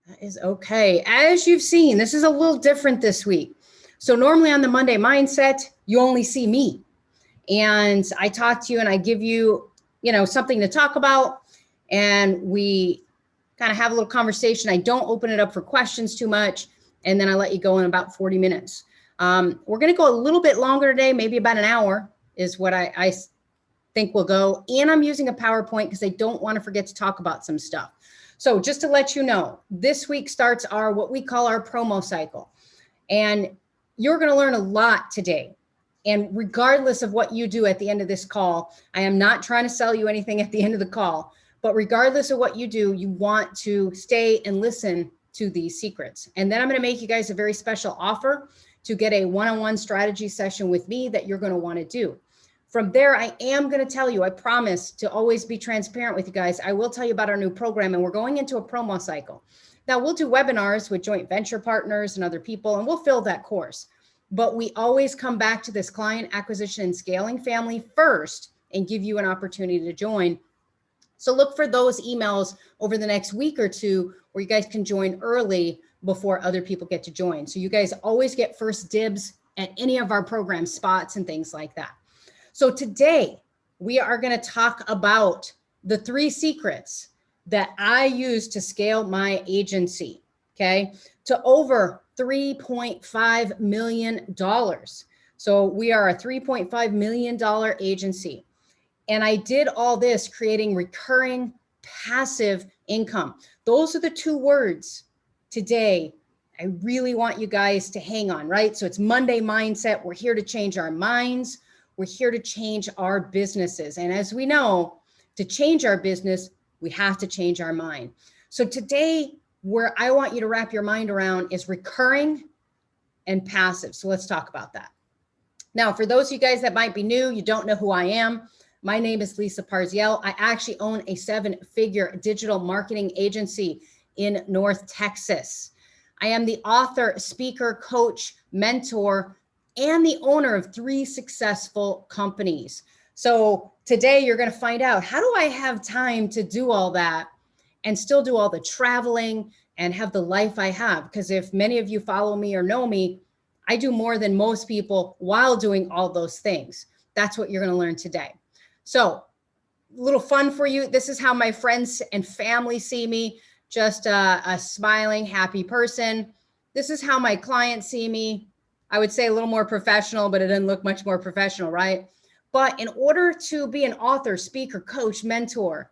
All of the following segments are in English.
That is okay. As you've seen, this is a little different this week. So normally on the Monday Mindset, you only see me. And I talk to you and I give you, something to talk about. And we kind of have a little conversation. I don't open it up for questions too much. And then I let you go in about 40 minutes. We're going to go a little bit longer today, maybe about an hour is what I think we'll go. And I'm using a PowerPoint because I don't want to forget to talk about some stuff. So just to let you know, this week starts what we call our promo cycle. And you're going to learn a lot today. And regardless of what you do at the end of this call, I am not trying to sell you anything at the end of the call, but regardless of what you do, you want to stay and listen to these secrets. And then I'm going to make you guys a very special offer to get a one-on-one strategy session with me that you're going to want to do. From there, I am going to tell you, I promise to always be transparent with you guys. I will tell you about our new program, and we're going into a promo cycle. Now, we'll do webinars with joint venture partners and other people, and we'll fill that course. But we always come back to this client acquisition and scaling family first and give you an opportunity to join. So look for those emails over the next week or two where you guys can join early before other people get to join. So you guys always get first dibs at any of our program spots and things like that. So today we are going to talk about the 3 secrets that I use to scale my agency, okay, to over $3.5 million. So we are a $3.5 million agency. And I did all this creating recurring passive income. Those are the 2 words today I really want you guys to hang on, right? So it's Monday Mindset. We're here to change our minds. We're here to change our businesses. And as we know, to change our business, we have to change our mind. So today, where I want you to wrap your mind around is recurring and passive. So let's talk about that. Now, for those of you guys that might be new, you don't know who I am. My name is Lisa Parziel. I actually own a 7-figure digital marketing agency in North Texas. I am the author, speaker, coach, mentor, and the owner of 3 successful companies. So today you're going to find out, how do I have time to do all that and still do all the traveling and have the life I have? Because if many of you follow me or know me, I do more than most people while doing all those things. That's what you're going to learn today. So a little fun for you. This is how my friends and family see me, just a smiling, happy person. This is how my clients see me. I would say a little more professional, but it doesn't look much more professional, right? But in order to be an author, speaker, coach, mentor,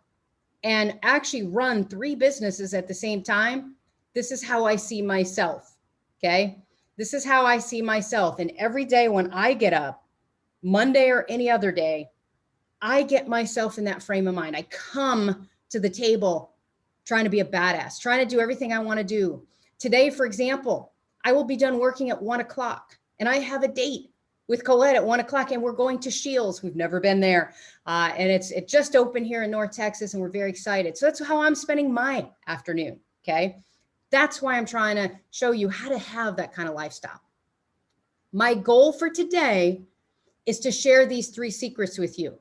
and actually run 3 businesses at the same time, this is how I see myself, okay? This is how I see myself. And every day when I get up, Monday or any other day, I get myself in that frame of mind. I come to the table trying to be a badass, trying to do everything I want to do. Today, for example, I will be done working at 1 o'clock and I have a date with Colette at 1 o'clock and we're going to Shields. We've never been there. And it just opened here in North Texas and we're very excited. So that's how I'm spending my afternoon. Okay. That's why I'm trying to show you how to have that kind of lifestyle. My goal for today is to share these 3 secrets with you.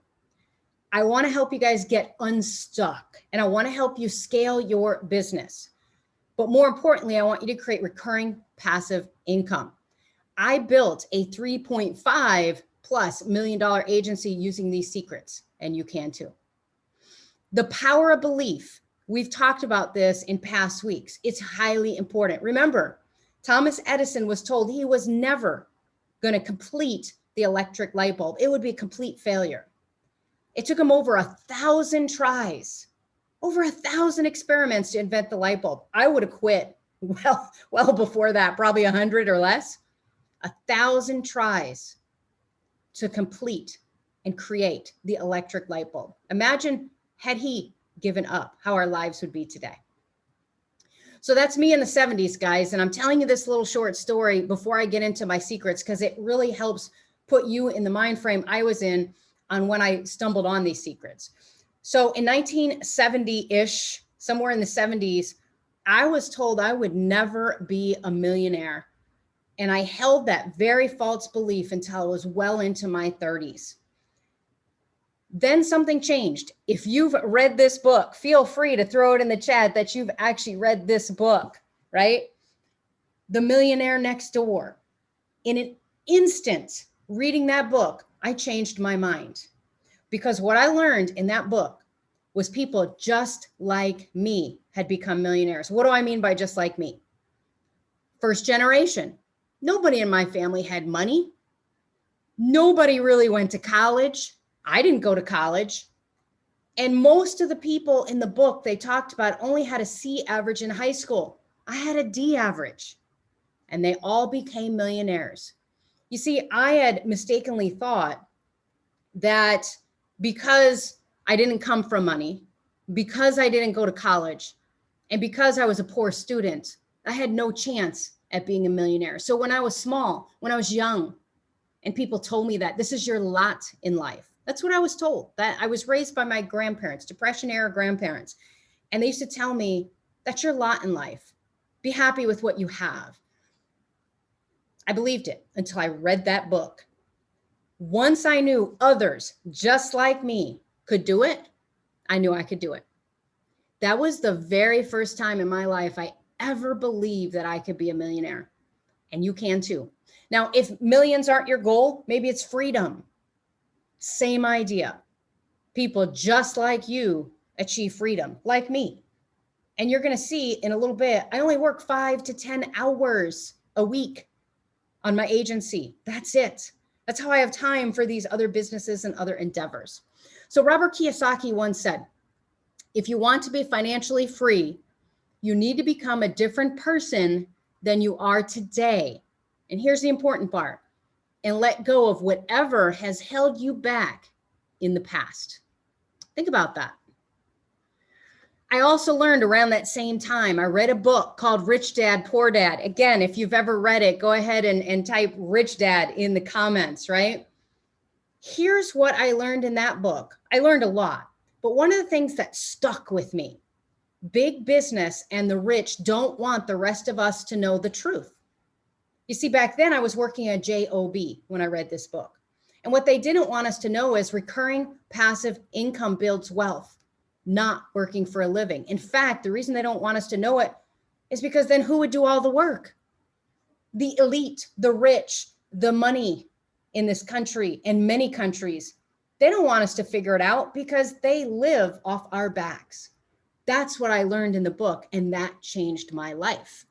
I want to help you guys get unstuck and I want to help you scale your business. But more importantly, I want you to create recurring passive income. I built a $3.5+ million agency using these secrets, and you can too. The power of belief. We've talked about this in past weeks. It's highly important. Remember, Thomas Edison was told he was never going to complete the electric light bulb. It would be a complete failure. It took him over 1,000 tries, over 1,000 experiments to invent the light bulb. I would have quit well before that, probably 100 or less. 1,000 tries to complete and create the electric light bulb. Imagine had he given up, how our lives would be today. So that's me in the 70s, guys. And I'm telling you this little short story before I get into my secrets, because it really helps put you in the mind frame I was in on when I stumbled on these secrets. So in 1970-ish, somewhere in the 70s, I was told I would never be a millionaire. And I held that very false belief until I was well into my 30s. Then something changed. If you've read this book, feel free to throw it in the chat that you've actually read this book. right? The Millionaire Next Door. In an instant, reading that book, I changed my mind, because what I learned in that book was people just like me had become millionaires. What do I mean by just like me? First generation. Nobody in my family had money. Nobody really went to college. I didn't go to college. And most of the people in the book they talked about only had a C average in high school. I had a D average, and they all became millionaires. You see, I had mistakenly thought that because I didn't come from money, because I didn't go to college, and because I was a poor student, I had no chance at being a millionaire. So when I was small, when I was young, and people told me that this is your lot in life, that's what I was told. That I was raised by my grandparents, Depression era grandparents. And they used to tell me, that's your lot in life. Be happy with what you have. I believed it until I read that book. Once I knew others just like me could do it, I knew I could do it. That was the very first time in my life I ever believed that I could be a millionaire. And you can too. Now, if millions aren't your goal, maybe it's freedom. Same idea. People just like you achieve freedom, like me. And you're going to see in a little bit, I only work 5 to 10 hours a week on my agency. That's it. That's how I have time for these other businesses and other endeavors. So Robert Kiyosaki once said, if you want to be financially free, you need to become a different person than you are today. And here's the important part, and let go of whatever has held you back in the past. Think about that. I also learned around that same time, I read a book called Rich Dad, Poor Dad. Again, if you've ever read it, go ahead and type Rich Dad in the comments, right? Here's what I learned in that book. I learned a lot, but one of the things that stuck with me, big business and the rich don't want the rest of us to know the truth. You see, back then I was working at JOB when I read this book. And what they didn't want us to know is recurring passive income builds wealth, not working for a living. In fact, the reason they don't want us to know it is because then who would do all the work? The elite, the rich, the money in this country and many countries. They don't want us to figure it out because they live off our backs. That's what I learned in the book, and that changed my life.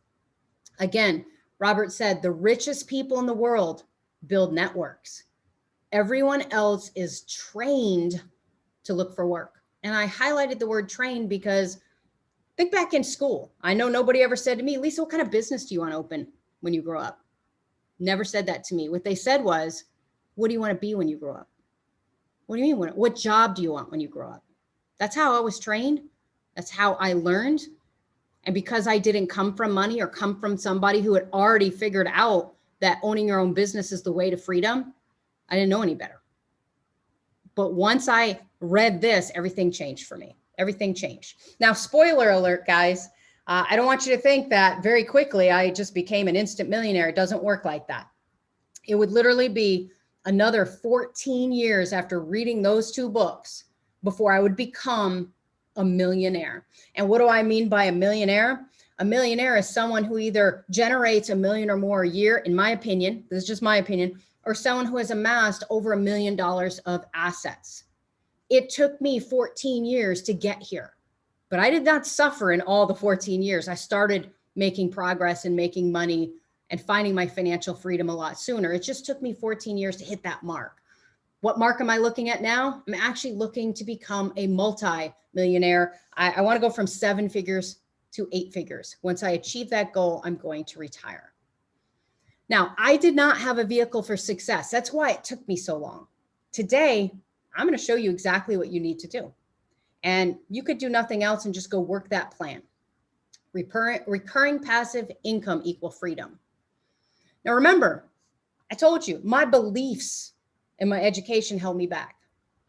Again, Robert said, the richest people in the world build networks. Everyone else is trained to look for work. And I highlighted the word trained because think back in school. I know nobody ever said to me, Lisa, what kind of business do you want to open when you grow up? Never said that to me. What they said was, what do you want to be when you grow up? What do you mean? What job do you want when you grow up? That's how I was trained. That's how I learned. And because I didn't come from money or come from somebody who had already figured out that owning your own business is the way to freedom, I didn't know any better. But once I read this, everything changed for me. Everything changed. Now, spoiler alert, guys. I don't want you to think that very quickly I just became an instant millionaire. It doesn't work like that. It would literally be another 14 years after reading those two books before I would become a millionaire. And what do I mean by a millionaire? A millionaire is someone who either generates $1 million or more a year, in my opinion, this is just my opinion, or someone who has amassed over $1 million of assets. It took me 14 years to get here, but I did not suffer in all the 14 years. I started making progress and making money and finding my financial freedom a lot sooner. It just took me 14 years to hit that mark. What mark am I looking at now? I'm actually looking to become a multi-millionaire. I want to go from 7 figures to 8 figures. Once I achieve that goal, I'm going to retire. Now, I did not have a vehicle for success. That's why it took me so long. Today, I'm going to show you exactly what you need to do. And you could do nothing else and just go work that plan. Recurring passive income equal freedom. Now, remember, I told you my beliefs and my education held me back.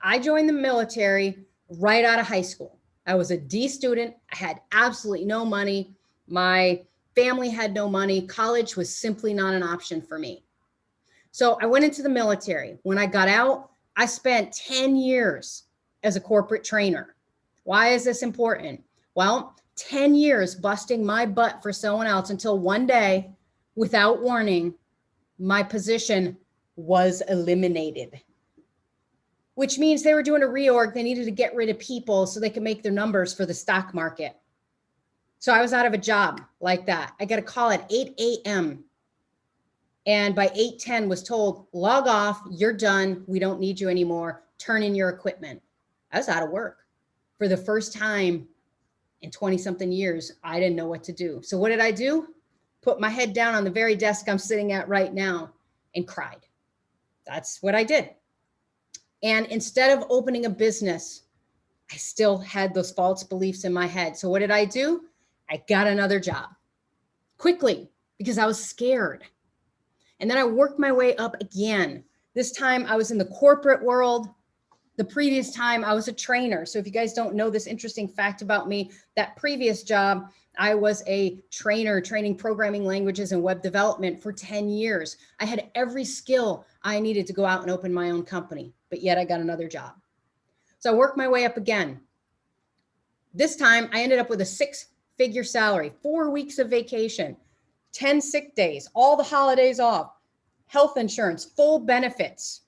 I joined the military right out of high school. I was a D student. I had absolutely no money. My family had no money. College was simply not an option for me. So I went into the military. When I got out, I spent 10 years as a corporate trainer. Why is this important? Well, 10 years busting my butt for someone else until one day, without warning, my position was eliminated. Which means they were doing a reorg. They needed to get rid of people so they could make their numbers for the stock market. So I was out of a job like that. I got a call at 8 a.m. And by 8:10 was told, log off, you're done. We don't need you anymore. Turn in your equipment. I was out of work. For the first time in 20 something years, I didn't know what to do. So what did I do? Put my head down on the very desk I'm sitting at right now and cried. That's what I did. And instead of opening a business, I still had those false beliefs in my head. So what did I do? I got another job quickly because I was scared. And then I worked my way up again. This time I was in the corporate world. The previous time I was a trainer. So if you guys don't know this interesting fact about me, that previous job, I was a trainer training programming languages and web development for 10 years. I had every skill I needed to go out and open my own company, but yet I got another job. So I worked my way up again. This time I ended up with a 6-figure salary, 4 weeks of vacation, 10 sick days, all the holidays off, health insurance, full benefits.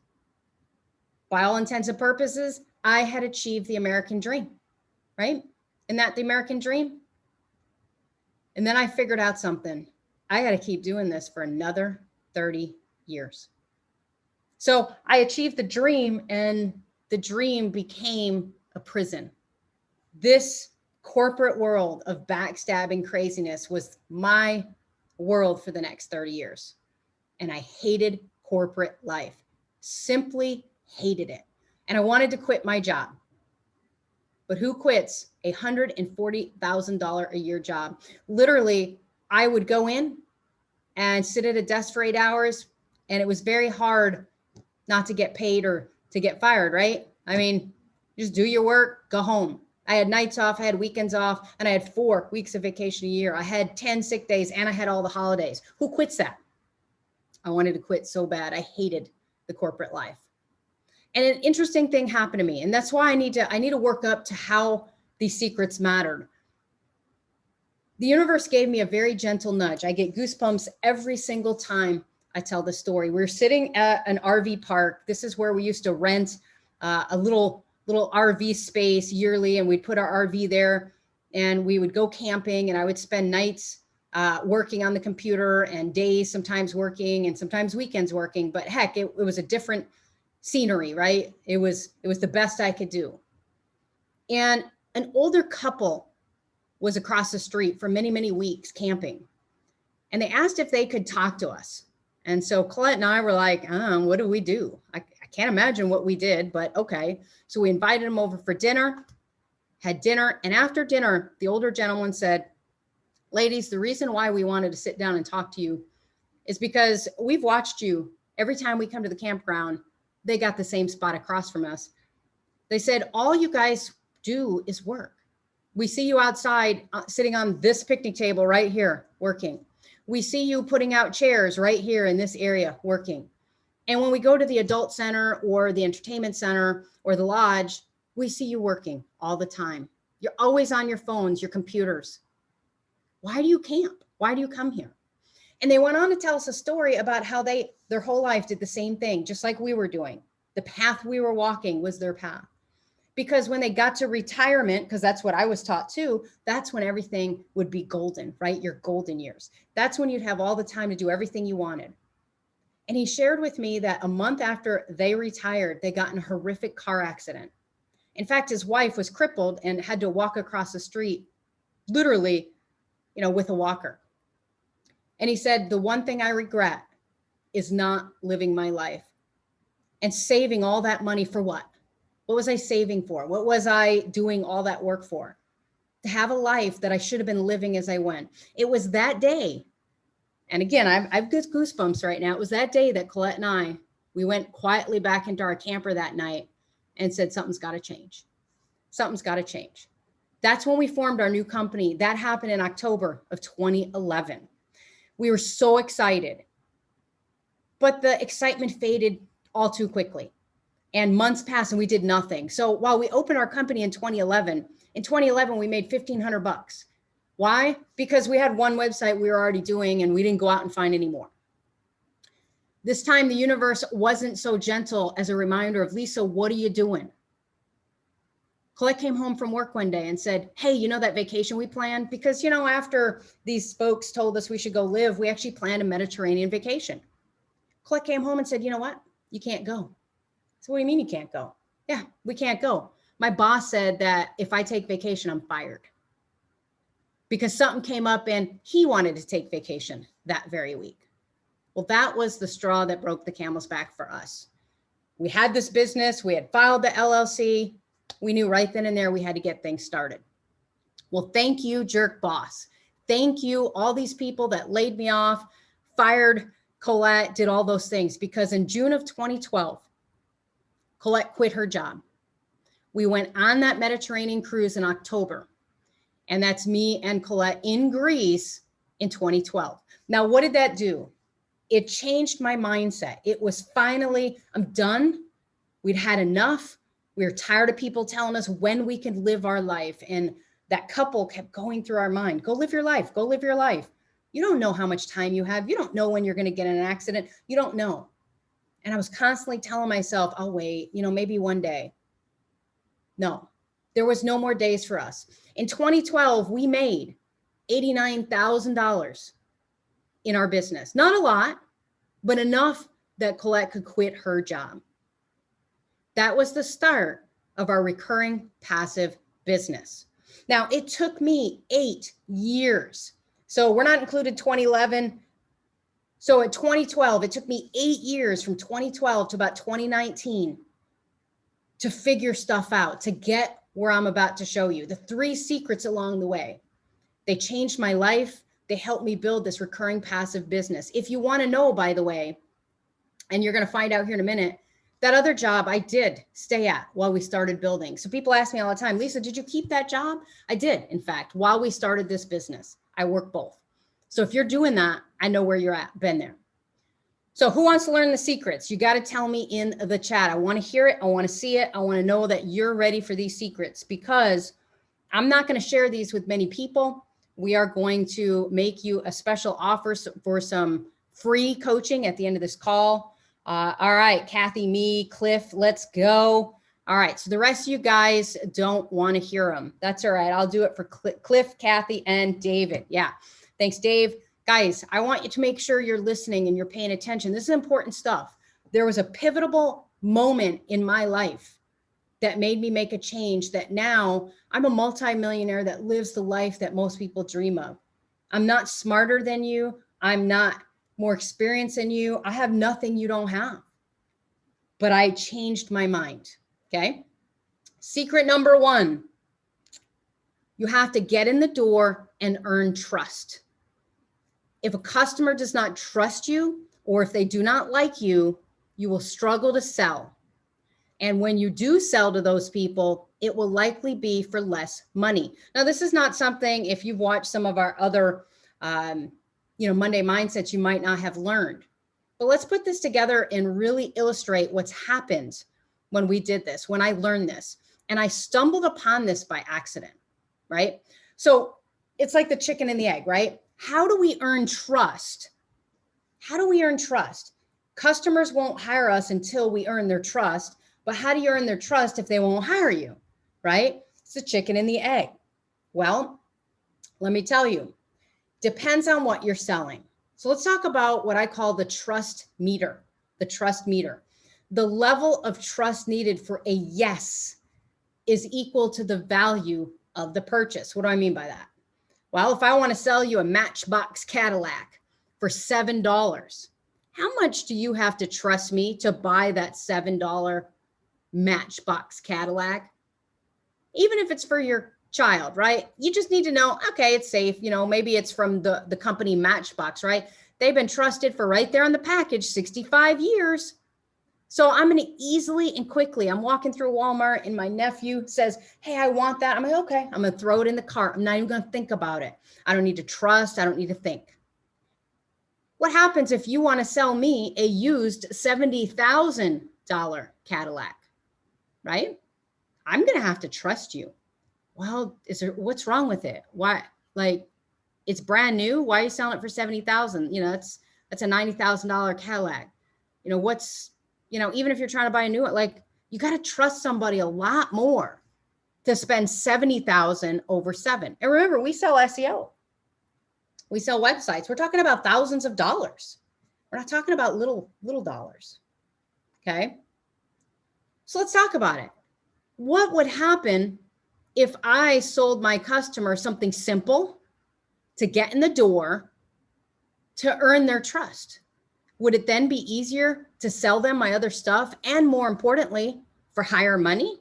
By all intents and purposes, I had achieved the American dream, right? Isn't that the American dream? And then I figured out something. I got to keep doing this for another 30 years. So I achieved the dream, and the dream became a prison. This corporate world of backstabbing craziness was my world for the next 30 years. And I hated corporate life, simply hated it. And I wanted to quit my job. But who quits a $140,000 a year job? Literally, I would go in and sit at a desk for 8 hours, and it was very hard not to get paid or to get fired, right? I mean, just do your work, go home. I had nights off, I had weekends off, and I had 4 weeks of vacation a year. I had 10 sick days, and I had all the holidays. Who quits that? I wanted to quit so bad. I hated the corporate life. And an interesting thing happened to me. And that's why I need to work up to how these secrets mattered. The universe gave me a very gentle nudge. I get goosebumps every single time I tell the story. We're sitting at an RV park. This is where we used to rent a little RV space yearly, and we'd put our RV there, and we would go camping, and I would spend nights working on the computer and days sometimes working and sometimes weekends working. But heck, it was a different scenery, right? It was the best I could do. And an older couple was across the street for many, many weeks camping. And they asked if they could talk to us. And so Colette and I were like, what do we do? I can't imagine what we did, but okay. So we invited them over for dinner, had dinner. And after dinner, the older gentleman said, ladies, the reason why we wanted to sit down and talk to you is because we've watched you every time we come to the campground. They got the same spot across from us. They said, all you guys do is work. We see you outside sitting on this picnic table right here working. We see you putting out chairs right here in this area working. And when we go to the adult center or the entertainment center or the lodge, we see you working all the time. You're always on your phones, your computers. Why do you camp? Why do you come here? And they went on to tell us a story about how their whole life did the same thing, just like we were doing. The path we were walking was their path. Because when they got to retirement, because that's what I was taught too, that's when everything would be golden, right? Your golden years. That's when you'd have all the time to do everything you wanted. And he shared with me that a month after they retired, they got in a horrific car accident. In fact, his wife was crippled and had to walk across the street, literally, with a walker. And he said, the one thing I regret is not living my life and saving all that money for what? What was I saving for? What was I doing all that work for? To have a life that I should have been living as I went. It was that day. And again, I've got goosebumps right now. It was that day that Colette and I, we went quietly back into our camper that night and said, something's got to change. Something's got to change. That's when we formed our new company. That happened in October of 2011. We were so excited, but the excitement faded all too quickly. And months passed and we did nothing. So while we opened our company in 2011, we made $1,500. Why? Because we had one website we were already doing and we didn't go out and find any more. This time the universe wasn't so gentle as a reminder of, Lisa, what are you doing? Colette came home from work one day and said, hey, you know that vacation we planned? Because, you know, after these folks told us we should go live, we actually planned a Mediterranean vacation. Colette came home and said, you know what? You can't go. So what do you mean you can't go? Yeah, we can't go. My boss said that if I take vacation, I'm fired. Because something came up and he wanted to take vacation that very week. Well, that was the straw that broke the camel's back for us. We had this business. We had filed the LLC. We knew right then and there we had to get things started. Well, thank you, jerk boss. Thank you, all these people that laid me off, fired Colette, did all those things. Because in June of 2012, Colette quit her job. We went on that Mediterranean cruise in October. And that's me and Colette in Greece in 2012. Now, what did that do? It changed my mindset. It was finally, I'm done. We'd had enough. We were tired of people telling us when we can live our life. And that couple kept going through our mind. Go live your life. Go live your life. You don't know how much time you have. You don't know when you're going to get in an accident. You don't know. And I was constantly telling myself, I'll wait, you know, maybe one day. No, there was no more days for us. In 2012, we made $89,000 in our business. Not a lot, but enough that Colette could quit her job. That was the start of our recurring passive business. Now, it took me 8 years. So we're not included 2011. So at 2012, it took me 8 years from 2012 to about 2019 to figure stuff out, to get where I'm about to show you. The 3 secrets along the way. They changed my life. They helped me build this recurring passive business. If you want to know, by the way, and you're going to find out here in a minute, that other job I did stay at while we started building. So people ask me all the time, Lisa, did you keep that job? I did. In fact, while we started this business, I work both. So if you're doing that, I know where you're at, been there. So who wants to learn the secrets? You got to tell me in the chat. I want to hear it. I want to see it. I want to know that you're ready for these secrets, because I'm not going to share these with many people. We are going to make you a special offer for some free coaching at the end of this call. All right, Kathy, me, Cliff, let's go. All right, so the rest of you guys don't want to hear them. That's all right. I'll do it for Cliff, Kathy, and David. Yeah, thanks, Dave. Guys, I want you to make sure you're listening and you're paying attention. This is important stuff. There was a pivotal moment in my life that made me make a change that now I'm a multimillionaire that lives the life that most people dream of. I'm not smarter than you. I'm not more experienced than you. I have nothing you don't have. But I changed my mind, okay? Secret number 1, you have to get in the door and earn trust. If a customer does not trust you, or if they do not like you, you will struggle to sell. And when you do sell to those people, it will likely be for less money. Now, this is not something, if you've watched some of our other, Monday Mindsets, you might not have learned. But let's put this together and really illustrate what's happened when we did this, when I learned this. And I stumbled upon this by accident, right? So it's like the chicken and the egg, right? How do we earn trust? How do we earn trust? Customers won't hire us until we earn their trust. But how do you earn their trust if they won't hire you, right? It's the chicken and the egg. Well, let me tell you, depends on what you're selling. So let's talk about what I call the trust meter, the trust meter. The level of trust needed for a yes is equal to the value of the purchase. What do I mean by that? Well, if I want to sell you a Matchbox Cadillac for $7, how much do you have to trust me to buy that $7 Matchbox Cadillac? Even if it's for your child, right? You just need to know, okay, it's safe. Maybe it's from the company Matchbox, right? They've been trusted for right there on the package, 65 years. So I'm going to easily and quickly, I'm walking through Walmart and my nephew says, hey, I want that. I'm like, okay, I'm going to throw it in the cart. I'm not even going to think about it. I don't need to trust. I don't need to think. What happens if you want to sell me a used $70,000 Cadillac, right? I'm going to have to trust you. Well, what's wrong with it? Why? Like, it's brand new. Why are you selling it for 70,000? You know, that's a $90,000 Cadillac. You know, even if you're trying to buy a new one, like, you got to trust somebody a lot more to spend 70,000 over 7. And remember, we sell SEO. We sell websites. We're talking about thousands of dollars. We're not talking about little dollars. Okay. So let's talk about it. What would happen if I sold my customer something simple to get in the door to earn their trust? Would it then be easier to sell them my other stuff, and more importantly, for higher money?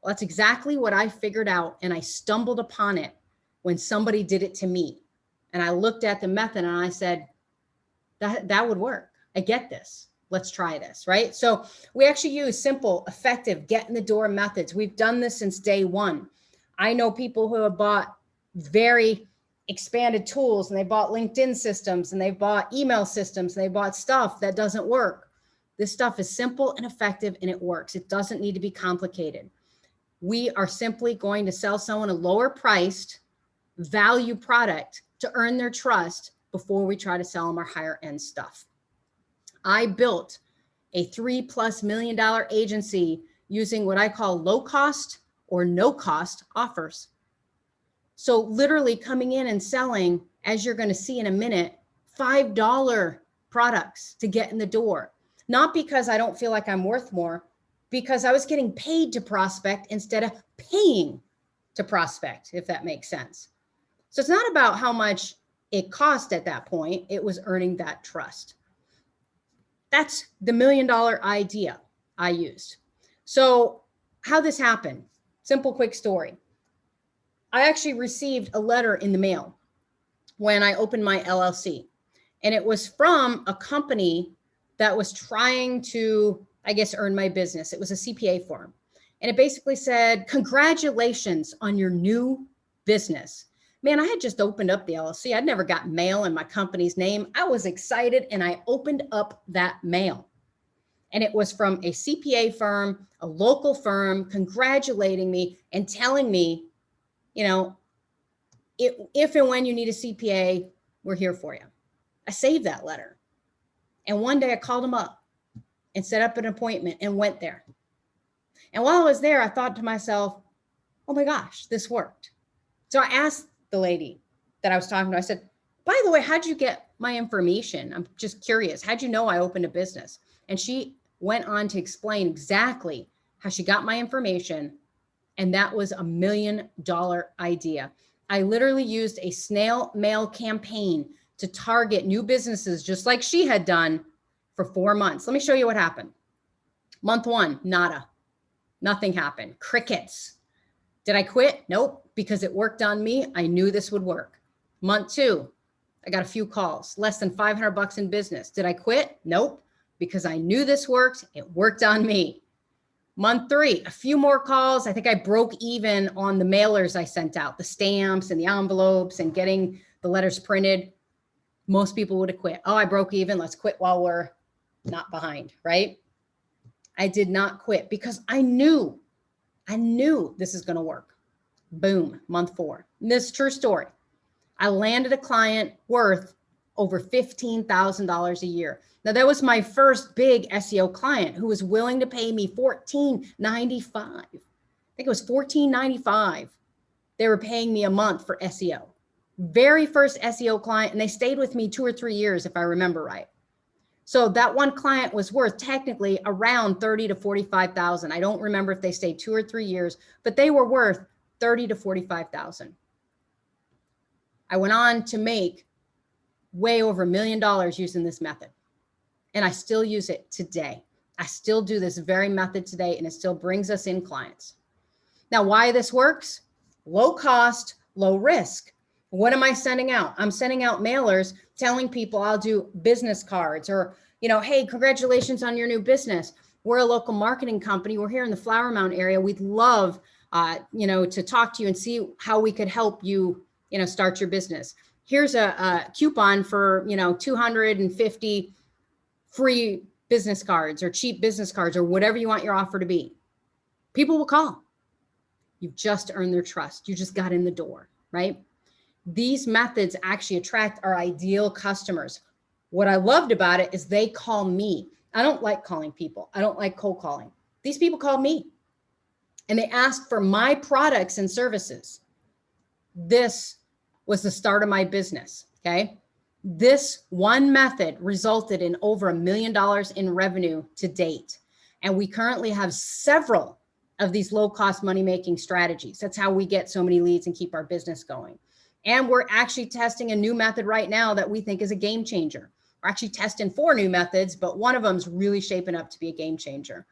Well, that's exactly what I figured out, and I stumbled upon it when somebody did it to me. And I looked at the method and I said, that would work. I get this. Let's try this, right? So we actually use simple, effective, get in the door methods. We've done this since day one. I know people who have bought very expanded tools, and they bought LinkedIn systems, and they bought email systems, and they bought stuff that doesn't work. This stuff is simple and effective, and it works. It doesn't need to be complicated. We are simply going to sell someone a lower priced value product to earn their trust before we try to sell them our higher end stuff. I built a $3+ million agency using what I call low cost or no cost offers. So literally coming in and selling, as you're going to see in a minute, $5 products to get in the door. Not because I don't feel like I'm worth more, because I was getting paid to prospect instead of paying to prospect, if that makes sense. So it's not about how much it cost at that point. It was earning that trust. That's the $1 million idea I used. So how this happened, simple, quick story. I actually received a letter in the mail when I opened my LLC, and it was from a company that was trying to, I guess, earn my business. It was a CPA firm, and it basically said, congratulations on your new business. Man, I had just opened up the LLC. I'd never got mail in my company's name. I was excited, and I opened up that mail. And it was from a CPA firm, a local firm, congratulating me and telling me, you know, if and when you need a CPA, we're here for you. I saved that letter. And one day I called them up and set up an appointment and went there. And while I was there, I thought to myself, oh my gosh, this worked. So I asked the lady that I was talking to, I said, by the way, how'd you get my information? I'm just curious. How'd you know I opened a business? And she went on to explain exactly how she got my information. And that was a $1 million idea. I literally used a snail mail campaign to target new businesses, just like she had done, for 4 months. Let me show you what happened. Month 1, nada. Nothing happened. Crickets. Did I quit? Nope, because it worked on me. I knew this would work. Month 2, I got a few calls, less than $500 in business. Did I quit? Nope, because I knew this worked. It worked on me. Month 3, a few more calls. I think I broke even on the mailers I sent out, the stamps and the envelopes and getting the letters printed. Most people would have quit. Oh, I broke even. Let's quit while we're not behind, right? I did not quit because I knew this is going to work. Boom, month 4. And this is a true story. I landed a client worth over $15,000 a year. Now, that was my first big SEO client who was willing to pay me $14.95. I think it was $14.95. They were paying me a month for SEO. Very first SEO client, and they stayed with me 2 or 3 years, if I remember right. So that one client was worth technically around $30,000 to $45,000. I don't remember if they stayed 2 or 3 years, but they were worth $30,000 to $45,000. I went on to make way over $1 million using this method. And I still use it today. I still do this very method today, and it still brings us in clients. Now, why this works? Low cost, low risk. What am I sending out? I'm sending out mailers telling people I'll do business cards or, hey, congratulations on your new business. We're a local marketing company. We're here in the Flower Mound area. We'd love, to talk to you and see how we could help you, start your business. Here's a coupon for, 250 free business cards or cheap business cards or whatever you want your offer to be. People will call. You've just earned their trust. You just got in the door, right? These methods actually attract our ideal customers. What I loved about it is they call me. I don't like calling people. I don't like cold calling. These people called me and they asked for my products and services. This was the start of my business, okay? This one method resulted in over $1 million in revenue to date. And we currently have several of these low-cost money-making strategies. That's how we get so many leads and keep our business going. And we're actually testing a new method right now that we think is a game changer. We're actually testing 4 new methods, but one of them is really shaping up to be a game changer.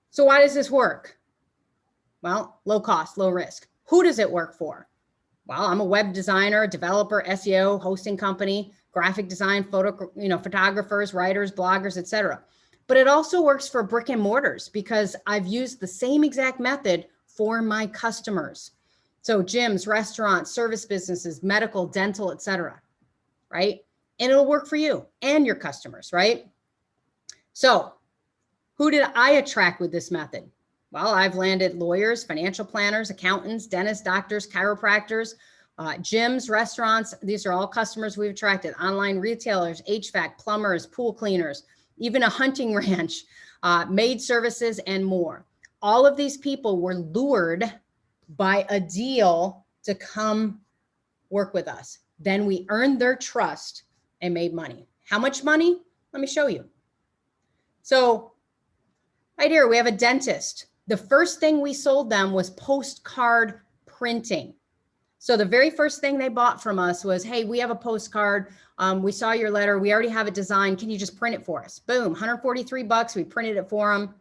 So why does this work? Well, low cost, low risk. Who does it work for? Well, I'm a web designer, developer, SEO, hosting company, graphic design, photographers, writers, bloggers, etc. But it also works for brick and mortars because I've used the same exact method for my customers. So gyms, restaurants, service businesses, medical, dental, etc. Right? And it'll work for you and your customers, right? So who did I attract with this method? Well, I've landed lawyers, financial planners, accountants, dentists, doctors, chiropractors, gyms, restaurants. These are all customers we've attracted. Online retailers, HVAC, plumbers, pool cleaners, even a hunting ranch, maid services, and more. All of these people were lured by a deal to come work with us. Then we earned their trust and made money. How much money? Let me show you. So right here, we have a dentist. The first thing we sold them was postcard printing. So the very first thing they bought from us was, hey, we have a postcard. We saw your letter. We already have it designed. Can you just print it for us? Boom, $143. We printed it for them.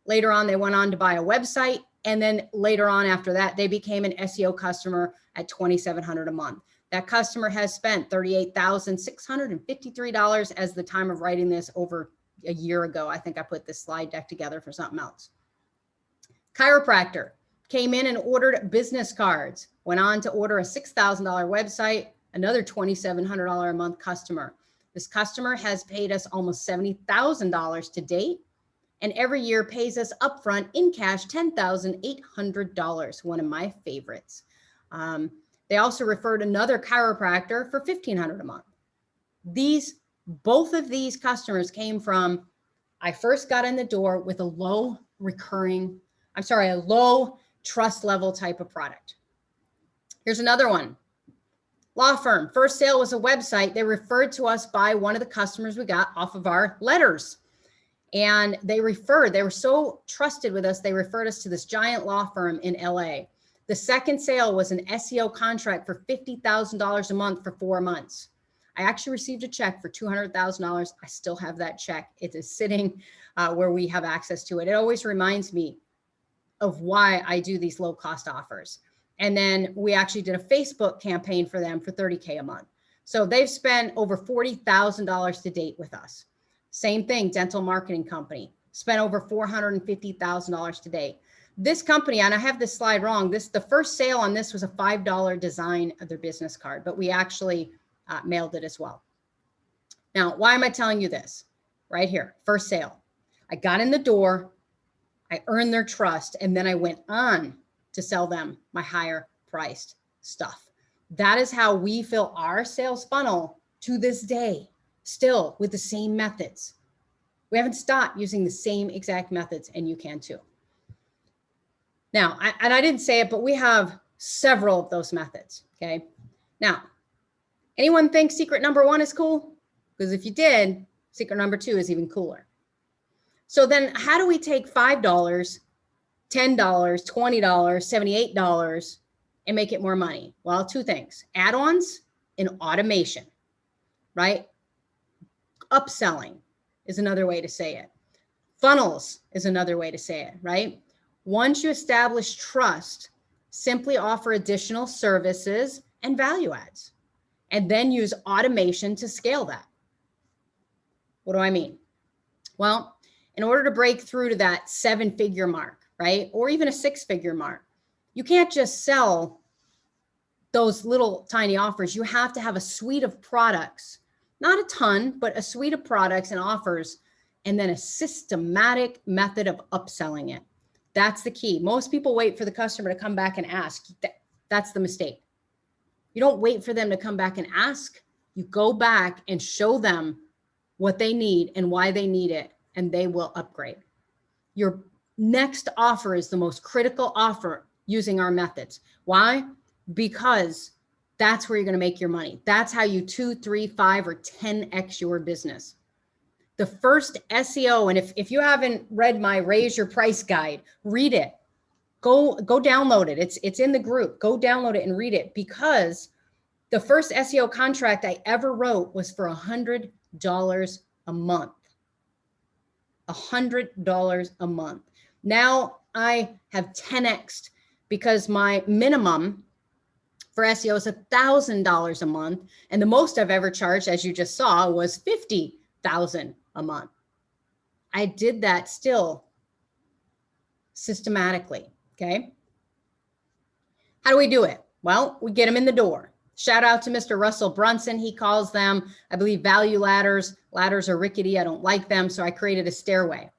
Later on, they went on to buy a website. And then later on after that, they became an SEO customer at $2,700 a month. That customer has spent $38,653 as the time of writing this over a year ago. I think I put this slide deck together for something else. Chiropractor came in and ordered business cards, went on to order a $6,000 website, another $2,700 a month customer. This customer has paid us almost $70,000 to date, and every year pays us upfront in cash $10,800, one of my favorites. They also referred another chiropractor for $1,500 a month. Both of these customers came from, I first got in the door with a low trust level type of product. Here's another one. Law firm, first sale was a website. They referred to us by one of the customers we got off of our letters. And they were so trusted with us, they referred us to this giant law firm in LA. The second sale was an SEO contract for $50,000 a month for 4 months. I actually received a check for $200,000. I still have that check. It is sitting where we have access to it. It always reminds me of why I do these low cost offers. And then we actually did a Facebook campaign for them for $30K a month. So they've spent over $40,000 to date with us. Same thing, dental marketing company, spent over $450,000 to date. This company, and I have this slide wrong, the first sale on this was a $5 design of their business card, but we actually mailed it as well. Now, why am I telling you this? Right here, first sale. I got in the door, I earned their trust, and then I went on to sell them my higher priced stuff. That is how we fill our sales funnel to this day, still with the same methods. We haven't stopped using the same exact methods, and you can too. Now, I didn't say it, but we have several of those methods, okay? Now, anyone think secret number 1 is cool? Because if you did, secret number 2 is even cooler. So then how do we take $5, $10, $20, $78 and make it more money? Well, 2 things, add-ons and automation, right? Upselling is another way to say it. Funnels is another way to say it, right? Once you establish trust, simply offer additional services and value adds, and then use automation to scale that. What do I mean? Well, in order to break through to that 7-figure mark, right? Or even a 6-figure mark, you can't just sell those little tiny offers. You have to have a suite of products, not a ton, but a suite of products and offers, and then a systematic method of upselling it. That's the key. Most people wait for the customer to come back and ask. That's the mistake. You don't wait for them to come back and ask. You go back and show them what they need and why they need it, and they will upgrade. Your next offer is the most critical offer using our methods. Why? Because that's where you're going to make your money. That's how you 2, 3, 5, or 10x your business. The first SEO, and if you haven't read my Raise Your Price guide, read it. Go download it. It's in the group. Go download it and read it, because the first SEO contract I ever wrote was for $100 a month. $100 a month. Now I have 10x'd, because my minimum for SEO is $1,000 a month. And the most I've ever charged, as you just saw, was $50,000 a month. I did that still systematically. Okay. How do we do it? Well, we get them in the door. Shout out to Mr. Russell Brunson. He calls them, I believe, value ladders. Ladders are rickety. I don't like them. So I created a stairway.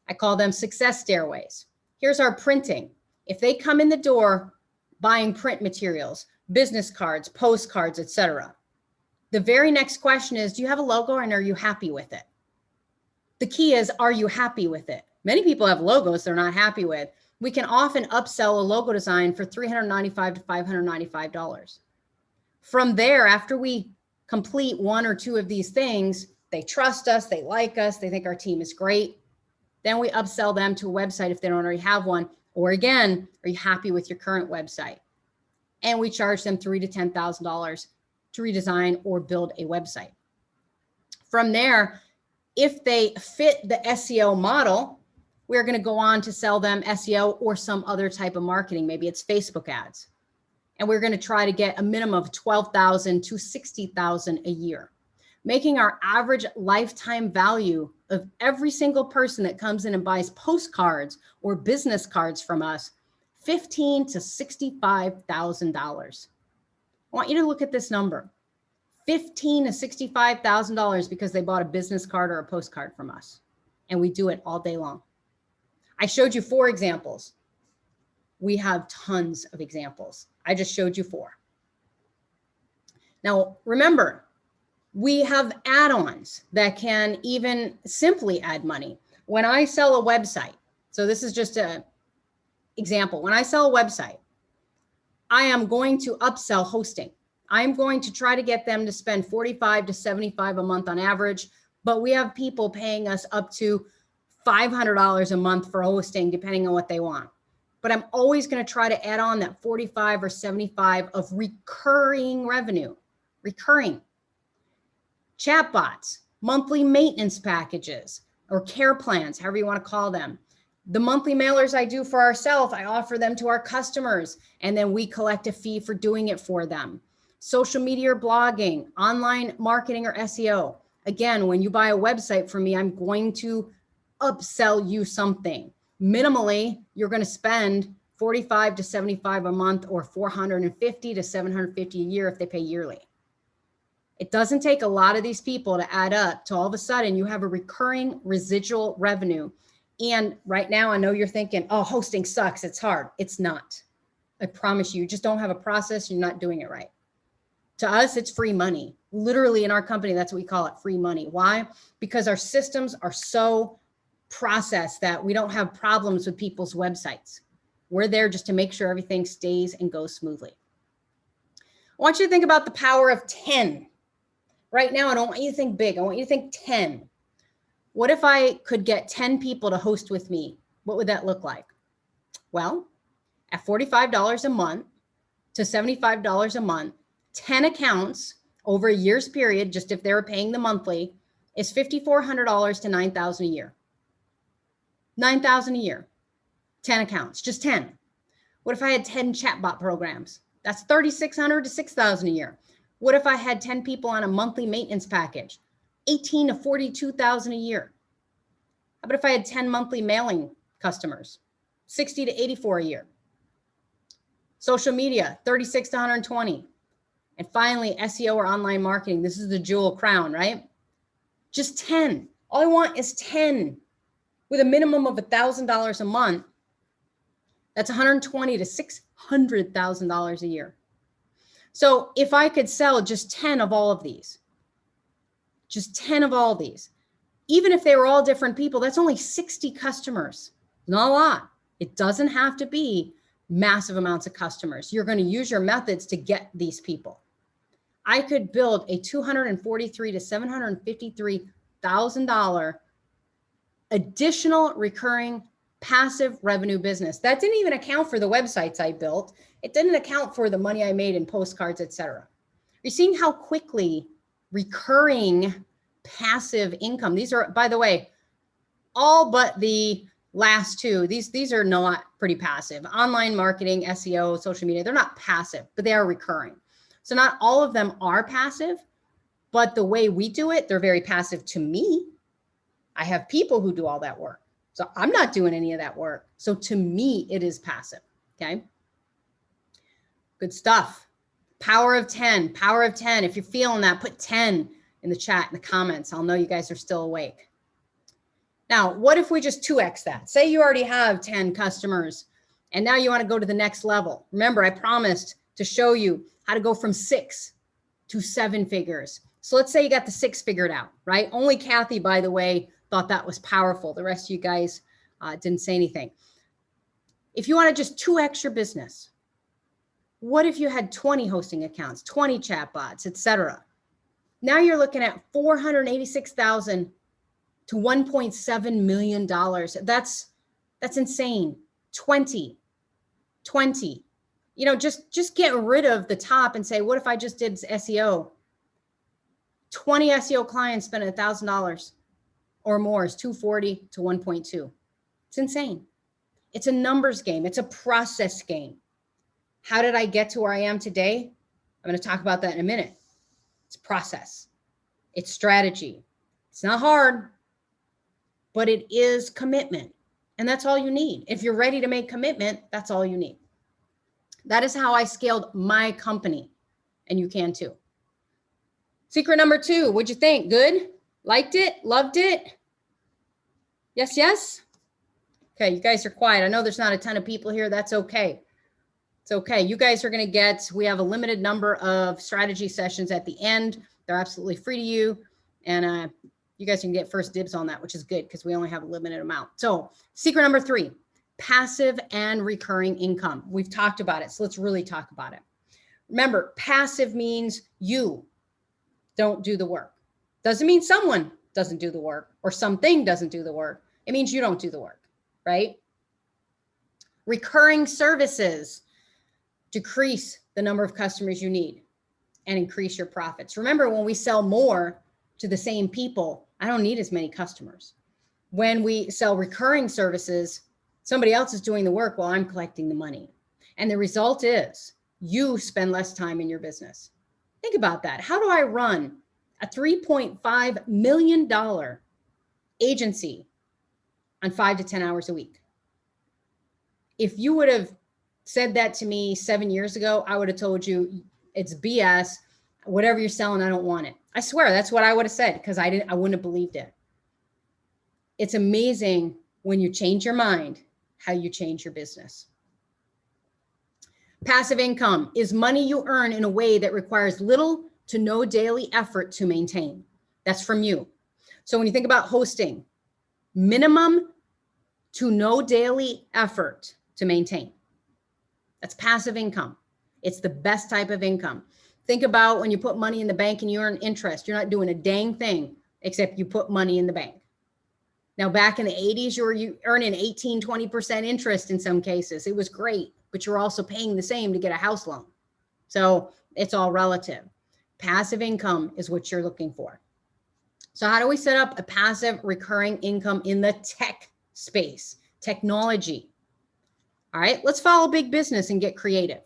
I call them success stairways. Here's our printing. If they come in the door buying print materials, business cards, postcards, etc., the very next question is, do you have a logo and are you happy with it? The key is, are you happy with it? Many people have logos they're not happy with. We can often upsell a logo design for $395 to $595. From there, after we complete 1 or 2 of these things, they trust us, they like us, they think our team is great. Then we upsell them to a website if they don't already have one. Or again, are you happy with your current website? And we charge them $3,000 to $10,000 to redesign or build a website. From there, if they fit the SEO model, we're going to go on to sell them SEO or some other type of marketing. Maybe it's Facebook ads. And we're going to try to get a minimum of $12,000 to $60,000 a year, making our average lifetime value of every single person that comes in and buys postcards or business cards from us $15,000 to $65,000. I want you to look at this number, $15,000 to $65,000, because they bought a business card or a postcard from us. And we do it all day long. I showed you 4 examples. We have tons of examples. I just showed you 4. Now, remember, we have add-ons that can even simply add money. When I sell a website, so this is just an example. When I sell a website, I am going to upsell hosting. I'm going to try to get them to spend $45 to $75 a month on average, but we have people paying us up to $500 a month for hosting, depending on what they want. But I'm always going to try to add on that 45 or 75 of recurring revenue, recurring chatbots, monthly maintenance packages, or care plans, however you want to call them. The monthly mailers I do for ourselves, I offer them to our customers, and then we collect a fee for doing it for them. Social media or blogging, online marketing or SEO. Again, when you buy a website from me, I'm going to upsell you something. Minimally, you're going to spend $45 to $75 a month, or $450 to $750 a year if they pay yearly. It doesn't take a lot of these people to add up to all of a sudden you have a recurring residual revenue. And right now, I know you're thinking, oh, hosting sucks, it's hard. It's not. I promise you, just don't have a process, you're not doing it right. To us, it's free money. Literally in our company, that's what we call it, free money. Why? Because our systems are so processed that we don't have problems with people's websites. We're there just to make sure everything stays and goes smoothly. I want you to think about the power of 10. Right now, I don't want you to think big. I want you to think 10. What if I could get 10 people to host with me? What would that look like? Well, at $45 a month to $75 a month, 10 accounts over a year's period, just if they were paying the monthly, is $5,400 to $9,000 a year. $9,000 a year, 10 accounts, just 10. What if I had 10 chatbot programs? That's $3,600 to $6,000 a year. What if I had 10 people on a monthly maintenance package? $18,000 to $42,000 a year. How about if I had 10 monthly mailing customers? $60,000 to $84,000 a year. Social media, $36,000 to $120,000. And finally, SEO or online marketing. This is the jewel crown, right? Just 10. All I want is 10 with a minimum of $1,000 a month. That's $120,000 to $600,000 a year. So if I could sell just 10 of all of these, just 10 of all these, even if they were all different people, that's only 60 customers. Not a lot. It doesn't have to be massive amounts of customers. You're going to use your methods to get these people. I could build a $243,000 to $753,000 additional recurring passive revenue business. That didn't even account for the websites I built. It didn't account for the money I made in postcards, etc. You're seeing how quickly recurring passive income. These are, by the way, all but the last two. These are not pretty passive. Online marketing, SEO, social media, they're not passive, but they are recurring. So not all of them are passive, but the way we do it, they're very passive to me. I have people who do all that work. So I'm not doing any of that work. So to me, it is passive. Okay. Good stuff. Power of 10, power of 10. If you're feeling that, put 10 in the chat, in the comments. I'll know you guys are still awake. Now, what if we just 2x that? Say you already have 10 customers and now you want to go to the next level. Remember, I promised to show you how to go from 6 to 7 figures. So let's say you got the 6 figured out, right? Only Kathy, by the way, thought that was powerful. The rest of you guys didn't say anything. If you want to just 2x your business, what if you had 20 hosting accounts, 20 chatbots, etc.? Now you're looking at $486,000 to $1.7 million. That's insane. 20. You know, just get rid of the top and say, what if I just did SEO? 20 SEO clients spend $1,000 or more is 240 to 1.2. It's insane. It's a numbers game. It's a process game. How did I get to where I am today? I'm going to talk about that in a minute. It's process. It's strategy. It's not hard, but it is commitment. And that's all you need. If you're ready to make commitment, that's all you need. That is how I scaled my company. And you can too. Secret number 2. What'd you think? Good? Liked it? Loved it? Yes, yes? Okay, you guys are quiet. I know there's not a ton of people here. That's okay. It's okay. You guys are going to get, we have a limited number of strategy sessions at the end. They're absolutely free to you. And you guys can get first dibs on that, which is good because we only have a limited amount. So secret number 3, passive and recurring income. We've talked about it. So let's really talk about it. Remember, passive means you don't do the work. Doesn't mean someone doesn't do the work or something doesn't do the work. It means you don't do the work, right? Recurring services decrease the number of customers you need and increase your profits. Remember, when we sell more to the same people, I don't need as many customers. When we sell recurring services, somebody else is doing the work while I'm collecting the money. And the result is you spend less time in your business. Think about that. How do I run a $3.5 million agency on 5 to 10 hours a week? If you would have said that to me 7 years ago, I would have told you it's BS. Whatever you're selling, I don't want it. I swear that's what I would have said because I wouldn't have believed it. It's amazing when you change your mind, how you change your business. Passive income is money you earn in a way that requires little to no daily effort to maintain. That's from you. So when you think about hosting, minimum to no daily effort to maintain. That's passive income. It's the best type of income. Think about when you put money in the bank and you earn interest. You're not doing a dang thing except you put money in the bank. Now, back in the 80s, you were earning 18, 20% interest in some cases. It was great, but you're also paying the same to get a house loan. So it's all relative. Passive income is what you're looking for. So how do we set up a passive recurring income in the tech space, technology? All right, let's follow big business and get creative.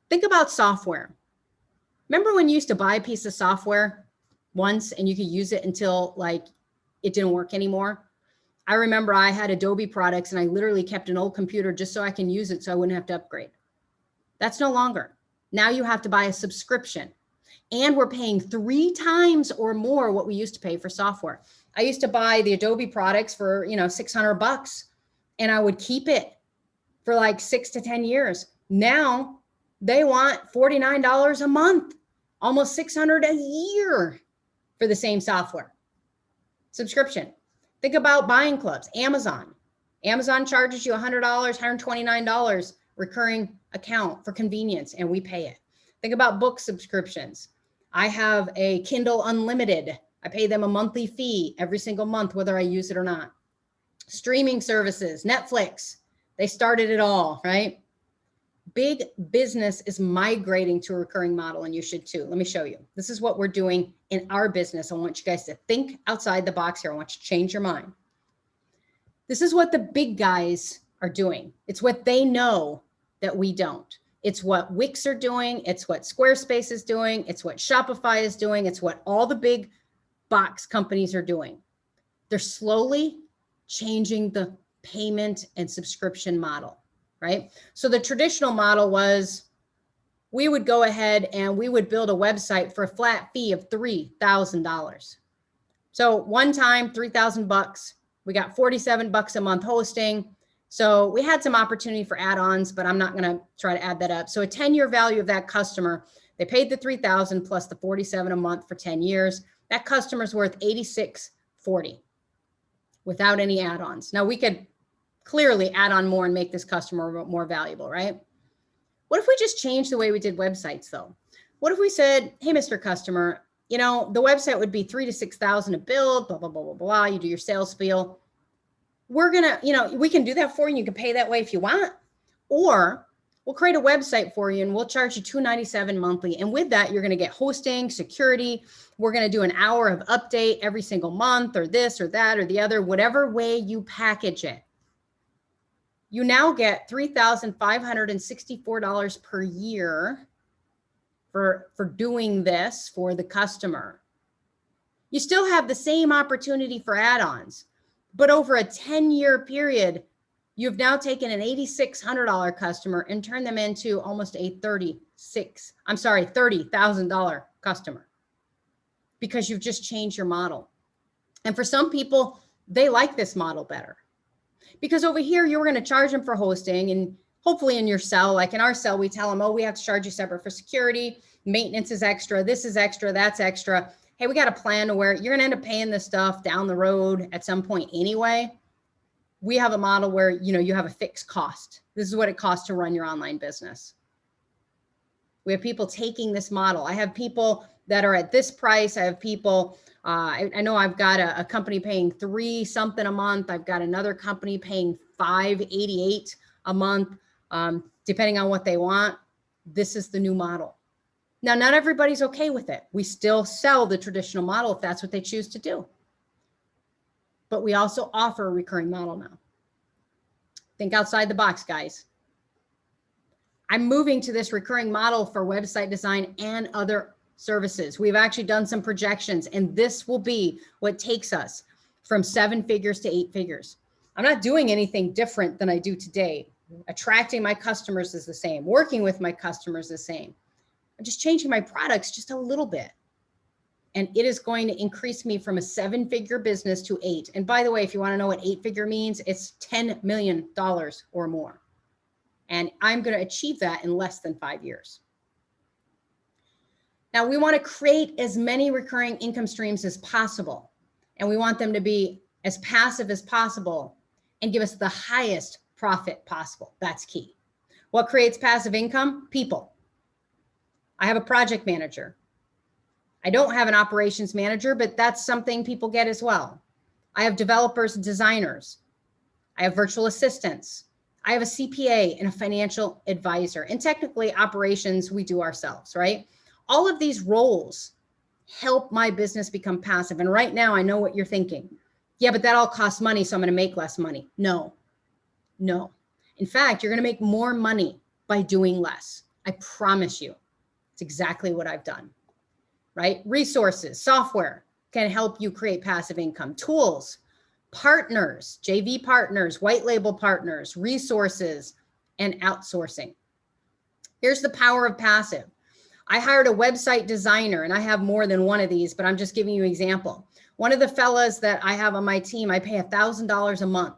Think about software. Remember when you used to buy a piece of software once and you could use it until like it didn't work anymore? I remember I had Adobe products and I literally kept an old computer just so I can use it so I wouldn't have to upgrade. That's no longer. Now you have to buy a subscription. And we're paying 3 times or more what we used to pay for software. I used to buy the Adobe products for, $600 and I would keep it for like 6 to 10 years. Now They want $49 a month, almost $600 a year for the same software subscription. Think about buying clubs. Amazon charges you $100, $129 recurring account for convenience, and we pay it. Think about book subscriptions. I have a Kindle Unlimited. I pay them a monthly fee every single month, whether I use it or not. Streaming services, Netflix, they started it all, right? Big business is migrating to a recurring model, and you should too. Let me show you. This is what we're doing in our business. I want you guys to think outside the box here. I want you to change your mind. This is what the big guys are doing. It's what they know that we don't. It's what Wix are doing. It's what Squarespace is doing. It's what Shopify is doing. It's what all the big box companies are doing. They're slowly changing the payment and subscription model, right? So the traditional model was we would go ahead and we would build a website for a flat fee of $3,000. So one time, $3,000. We got $47 a month hosting. So we had some opportunity for add-ons, but I'm not going to try to add that up. So a 10-year value of that customer, they paid the $3,000 plus the $47 a month for 10 years. That customer's worth $86.40 without any add-ons. Now we could clearly add on more and make this customer more valuable, right? What if we just changed the way we did websites though? What if we said, hey, Mr. Customer, you know, the website would be $3,000 to $6,000 to build, blah, blah, blah, blah, blah. You do your sales spiel. We're going to, you know, we can do that for you. You can pay that way if you want, or we'll create a website for you and we'll charge you $297 monthly. And with that, you're going to get hosting, security. We're going to do an hour of update every single month, or this or that or the other, whatever way you package it. You now get $3,564 per year for doing this for the customer. You still have the same opportunity for add-ons, but over a 10-year period, you've now taken an $8,600 customer and turned them into almost a $30,000 customer, because you've just changed your model. And for some people, they like this model better, because over here, you were going to charge them for hosting, and hopefully in your cell, like in our cell, we tell them, oh, we have to charge you separate for security. Maintenance is extra. This is extra. That's extra. Hey, we got a plan to where you're going to end up paying this stuff down the road at some point anyway. We have a model where, you know, you have a fixed cost. This is what it costs to run your online business. We have people taking this model. I have people that are at this price. I have people, I know I've got a company paying $3 something a month. I've got another company paying $588 a month, depending on what they want. This is the new model. Now, not everybody's okay with it. We still sell the traditional model if that's what they choose to do. But we also offer a recurring model now. Think outside the box, guys. I'm moving to this recurring model for website design and other services. We've actually done some projections, and this will be what takes us from 7 figures to 8 figures. I'm not doing anything different than I do today. Attracting my customers is the same. Working with my customers is the same. I'm just changing my products just a little bit. And it is going to increase me from a 7-figure business to 8. And by the way, if you want to know what 8-figure means, it's $10 million or more. And I'm going to achieve that in less than 5 years. Now, we want to create as many recurring income streams as possible. And we want them to be as passive as possible and give us the highest profit possible. That's key. What creates passive income? People. I have a project manager. I don't have an operations manager, but that's something people get as well. I have developers and designers. I have virtual assistants. I have a CPA and a financial advisor. And technically, operations, we do ourselves, right? All of these roles help my business become passive. And right now, I know what you're thinking. Yeah, but that all costs money, so I'm going to make less money. No. In fact, you're going to make more money by doing less. I promise you. It's exactly what I've done, right? Resources, software can help you create passive income. Tools, partners, JV partners, white label partners, resources, and outsourcing. Here's the power of passive. I hired a website designer, and I have more than one of these, but I'm just giving you an example. One of the fellas that I have on my team, I pay $1,000 a month.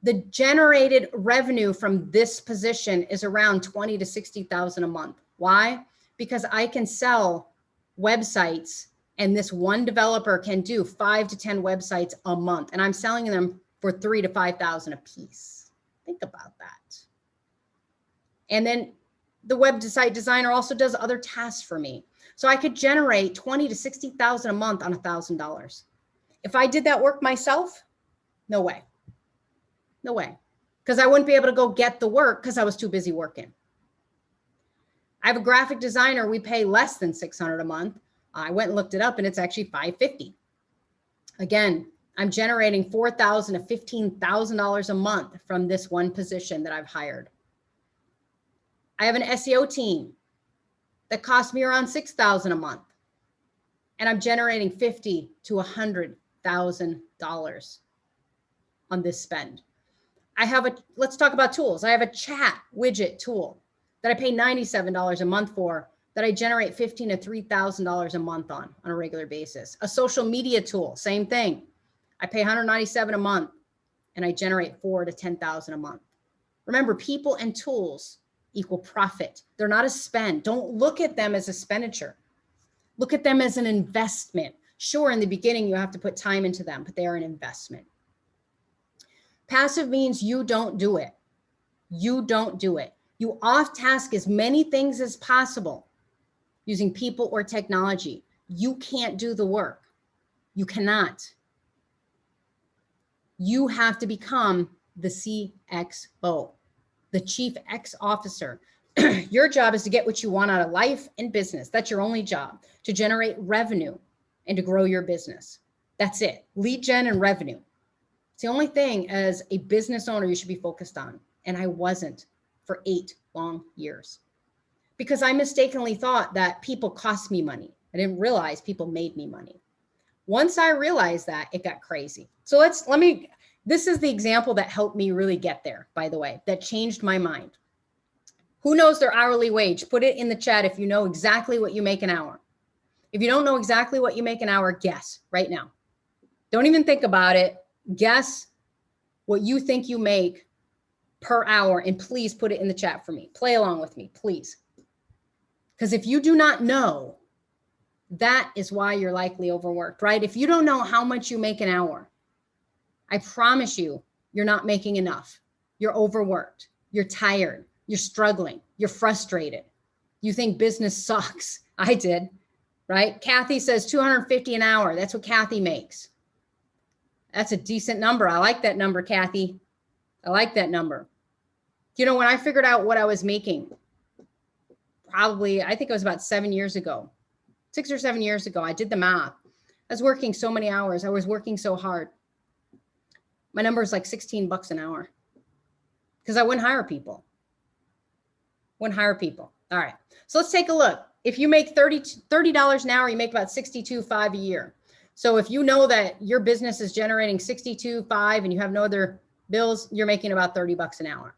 The generated revenue from this position is around 20 to 60,000 a month. Why? Because I can sell websites, and this one developer can do 5 to 10 websites a month, and I'm selling them for 3 to 5,000 a piece. Think about that. And then the website designer also does other tasks for me. So I could generate 20 to 60,000 a month on $1,000. If I did that work myself, no way. No way. Because I wouldn't be able to go get the work because I was too busy working. I have a graphic designer. We pay less than $600 a month. I went and looked it up, and it's actually $550. Again, I'm generating $4,000 to $15,000 a month from this one position that I've hired. I have an SEO team that costs me around $6,000 a month, and I'm generating $50,000 to $100,000 on this spend. Let's talk about tools. I have a chat widget tool that I pay $97 a month for, that I generate $15,000 to $3,000 a month on a regular basis. A social media tool, same thing. I pay $197 a month, and I generate $4,000 to $10,000 a month. Remember, people and tools equal profit. They're not a spend. Don't look at them as expenditure. Look at them as an investment. Sure, in the beginning, you have to put time into them, but they are an investment. Passive means you don't do it. You don't do it. You off-task as many things as possible using people or technology. You can't do the work. You cannot. You have to become the CXO, the Chief X Officer. Your job is to get what you want out of life and business. That's your only job, to generate revenue and to grow your business. That's it. Lead gen and revenue. It's the only thing as a business owner you should be focused on. And I wasn't for 8 long years because I mistakenly thought that people cost me money. I didn't realize people made me money. Once I realized that, it got crazy. So this is the example that helped me really get there, by the way, that changed my mind. Who knows their hourly wage? Put it in the chat if you know exactly what you make an hour. If you don't know exactly what you make an hour, guess right now. Don't even think about it. Guess what you think you make per hour, and please put it in the chat for me. Play along with me, please. Because if you do not know, that is why you're likely overworked, right? If you don't know how much you make an hour, I promise you, you're not making enough. You're overworked. You're tired. You're struggling. You're frustrated. You think business sucks. I did, right? Kathy says $250 an hour. That's what Kathy makes. That's a decent number. I like that number, Kathy. I like that number. You know, when I figured out what I was making, probably, I think it was about 7 years ago, 6 or 7 years ago, I did the math. I was working so many hours. I was working so hard. My number is like $16 an hour because I wouldn't hire people. All right. So let's take a look. If you make $30 an hour, you make about $62.5 a year. So if you know that your business is generating $62.5 and you have no other bills, you're making about $30 an hour.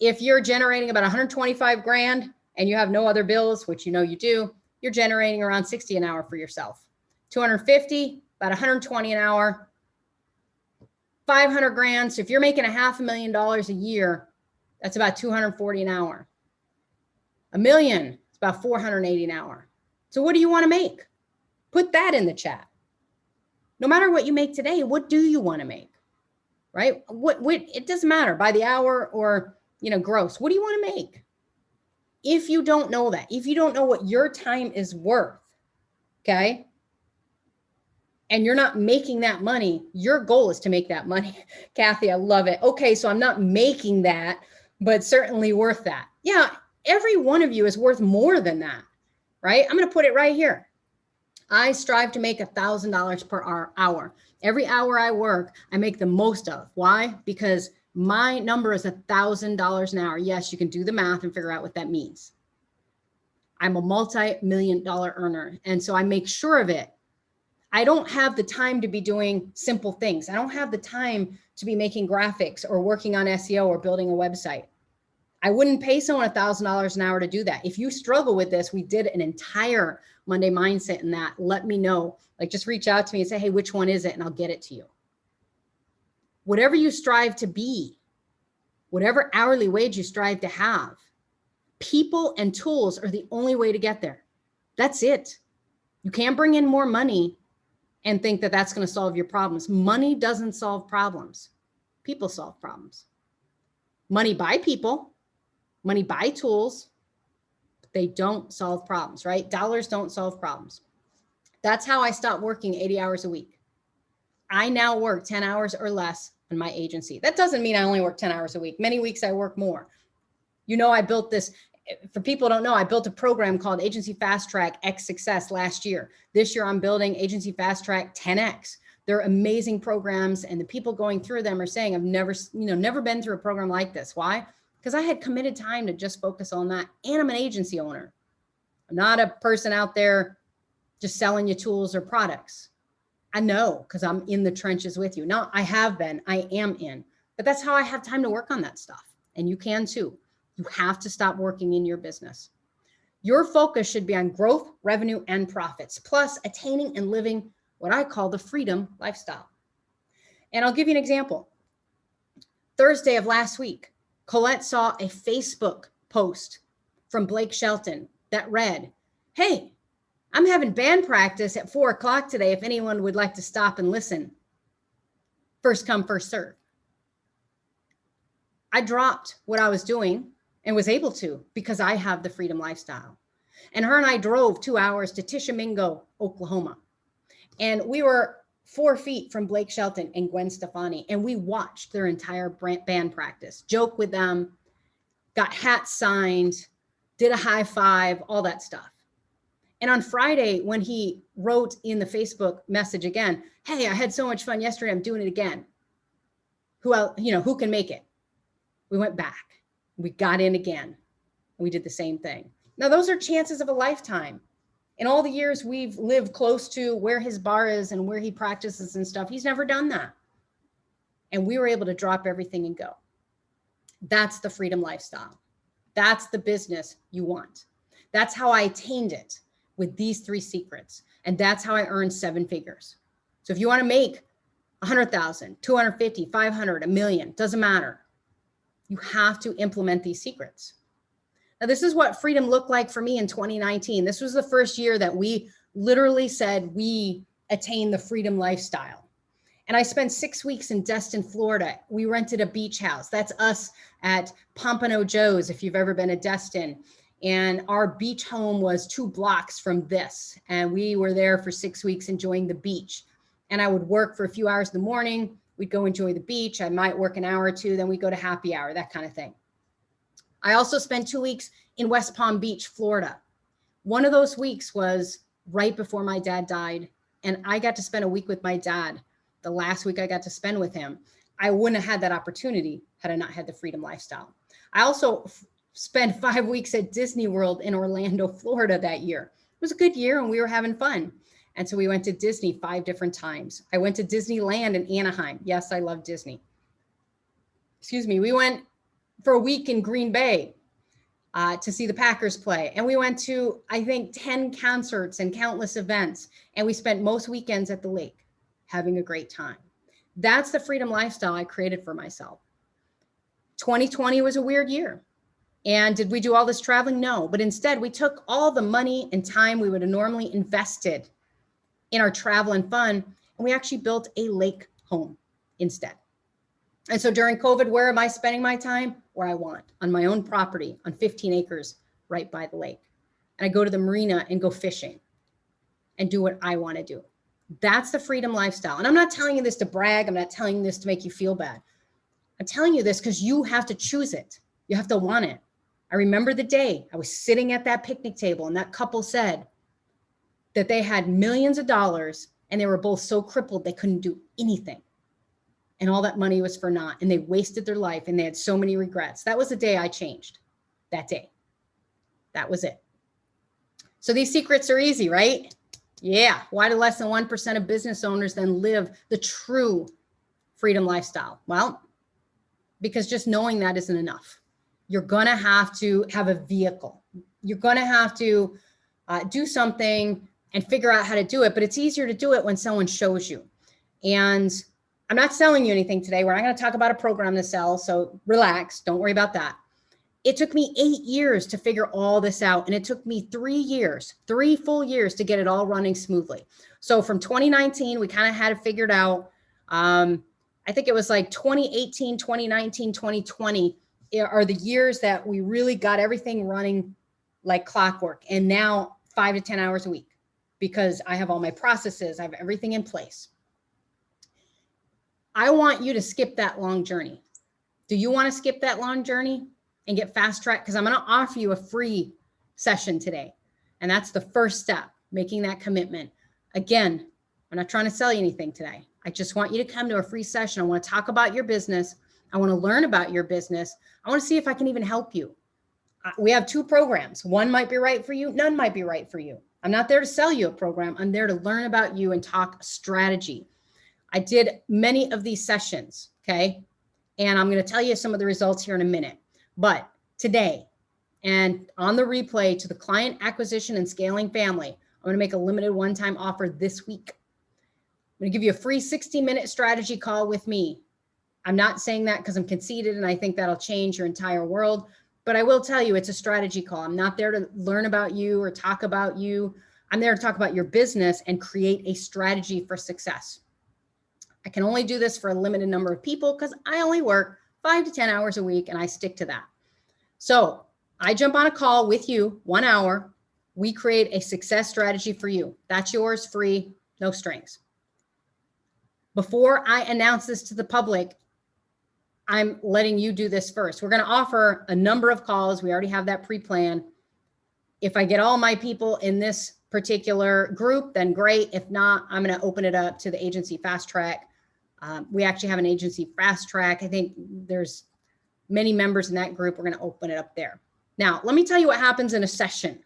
If you're generating about 125 grand and you have no other bills, which you know you do, you're generating around 60 an hour for yourself. 250, about 120 an hour, 500 grand. So if you're making $500,000 a year, that's about 240 an hour. $1 million, it's about 480 an hour. So what do you want to make? Put that in the chat. No matter what you make today, what do you want to make? Right? What it doesn't matter by the hour or, gross. What do you want to make? If you don't know that, if you don't know what your time is worth, okay, and you're not making that money, your goal is to make that money. Kathy, I love it. Okay, so I'm not making that, but certainly worth that. Yeah, every one of you is worth more than that, right? I'm going to put it right here. I strive to make $1,000 per hour. Every hour I work, I make the most of. Why? Because my number is $1,000 an hour. Yes, you can do the math and figure out what that means. I'm a multi-million-dollar earner, and so I make sure of it. I don't have the time to be doing simple things. I don't have the time to be making graphics or working on SEO or building a website. I wouldn't pay someone $1,000 an hour to do that. If you struggle with this, we did an entire Monday mindset in that. Let me know. Like, just reach out to me and say, hey, which one is it? And I'll get it to you. whatever you strive to be, whatever hourly wage you strive to have, people and tools are the only way to get there. That's it. You can't bring in more money and think that that's going to solve your problems. Money doesn't solve problems. People solve problems. Money buy people, money buy tools, but they don't solve problems, right? Dollars don't solve problems. That's how I stopped working 80 hours a week. I now work 10 hours or less in my agency. That doesn't mean I only work 10 hours a week. Many weeks I work more. You know, I built this, for people who don't know, I built a program called Agency Fast Track X Success last year. This year I'm building Agency Fast Track 10X. They're amazing programs, and the people going through them are saying, I've never been through a program like this. Why? Because I had committed time to just focus on that. And I'm an agency owner. I'm not a person out there just selling you tools or products. I know, because I'm in the trenches with you. No, I have been, I am in, but that's how I have time to work on that stuff. And you can too. You have to stop working in your business. Your focus should be on growth, revenue, and profits, plus attaining and living what I call the freedom lifestyle. And I'll give you an example. Thursday of last week, Colette saw a Facebook post from Blake Shelton that read, "Hey, I'm having band practice at 4 o'clock today if anyone would like to stop and listen. First come, first serve." I dropped what I was doing and was able to because I have the freedom lifestyle. And her and I drove 2 hours to Tishomingo, Oklahoma. And we were 4 feet from Blake Shelton and Gwen Stefani. And we watched their entire band practice, joked with them, got hats signed, did a high five, all that stuff. And on Friday, when he wrote in the Facebook message again, "Hey, I had so much fun yesterday, I'm doing it again. Who can make it?" We went back, we got in again, and we did the same thing. Now, those are chances of a lifetime. In all the years we've lived close to where his bar is and where he practices and stuff, he's never done that. And we were able to drop everything and go. That's the freedom lifestyle. That's the business you want. That's how I attained it with these 3 secrets. And that's how I earned 7 figures. So if you want to make 100,000, 250, 500, $1 million, doesn't matter. You have to implement these secrets. Now, this is what freedom looked like for me in 2019. This was the first year that we literally said we attained the freedom lifestyle. And I spent 6 weeks in Destin, Florida. We rented a beach house. That's us at Pompano Joe's, if you've ever been to Destin. And our beach home was 2 blocks from this. And we were there for 6 weeks enjoying the beach. And I would work for a few hours in the morning. We'd go enjoy the beach. I might work an hour or two, then we'd go to happy hour, that kind of thing. I also spent 2 weeks in West Palm Beach, Florida. One of those weeks was right before my dad died. And I got to spend a week with my dad. The last week I got to spend with him. I wouldn't have had that opportunity had I not had the freedom lifestyle. I also spent 5 weeks at Disney World in Orlando, Florida that year. It was a good year and we were having fun. And so we went to Disney 5 different times. I went to Disneyland in Anaheim. Yes, I love Disney. We went for a week in Green Bay to see the Packers play. And we went to, I think, 10 concerts and countless events. And we spent most weekends at the lake having a great time. That's the freedom lifestyle I created for myself. 2020 was a weird year. And did we do all this traveling? No, but instead we took all the money and time we would have normally invested in our travel and fun, and we actually built a lake home instead. And so during COVID, where am I spending my time? Where I want, on my own property, on 15 acres right by the lake. And I go to the marina and go fishing and do what I want to do. That's the freedom lifestyle. And I'm not telling you this to brag. I'm not telling you this to make you feel bad. I'm telling you this because you have to choose it. You have to want it. I remember the day I was sitting at that picnic table and that couple said that they had millions of dollars and they were both so crippled they couldn't do anything. And all that money was for naught. And they wasted their life and they had so many regrets. That was the day I changed. That day. That was it. So these secrets are easy, right? Yeah. Why do less than 1% of business owners then live the true freedom lifestyle? Well, because just knowing that isn't enough. You're going to have to have a vehicle. You're going to have to do something and figure out how to do it. But it's easier to do it when someone shows you. And I'm not selling you anything today. We're not going to talk about a program to sell. So relax. Don't worry about that. It took me 8 years to figure all this out. And it took me 3 years, 3 full years to get it all running smoothly. So from 2019, we kind of had it figured out. I think it was like 2018, 2019, 2020 are the years that we really got everything running like clockwork. And now 5 to 10 hours a week because I have all my processes. I have everything in place. I want you to skip that long journey. Do you want to skip that long journey and get fast track? Because I'm going to offer you a free session today. And that's the first step, making that commitment. Again, I'm not trying to sell you anything today. I just want you to come to a free session. I want to talk about your business. I want to learn about your business. I want to see if I can even help you. We have 2 programs. One might be right for you. None might be right for you. I'm not there to sell you a program. I'm there to learn about you and talk strategy. I did many of these sessions, okay? And I'm going to tell you some of the results here in a minute. But today, and on the replay to the client acquisition and scaling family, I'm going to make a limited one-time offer this week. I'm going to give you a free 60-minute strategy call with me. I'm not saying that because I'm conceited and I think that'll change your entire world, but I will tell you it's a strategy call. I'm not there to learn about you or talk about you. I'm there to talk about your business and create a strategy for success. I can only do this for a limited number of people because I only work 5 to 10 hours a week and I stick to that. So I jump on a call with you, 1 hour. We create a success strategy for you. That's yours, free, no strings. Before I announce this to the public, I'm letting you do this first. We're going to offer a number of calls. We already have that pre-planned. If I get all my people in this particular group, then great. If not, I'm going to open it up to the agency fast track. We actually have an agency fast track. I think there's many members in that group. We're going to open it up there. Now, let me tell you what happens in a session.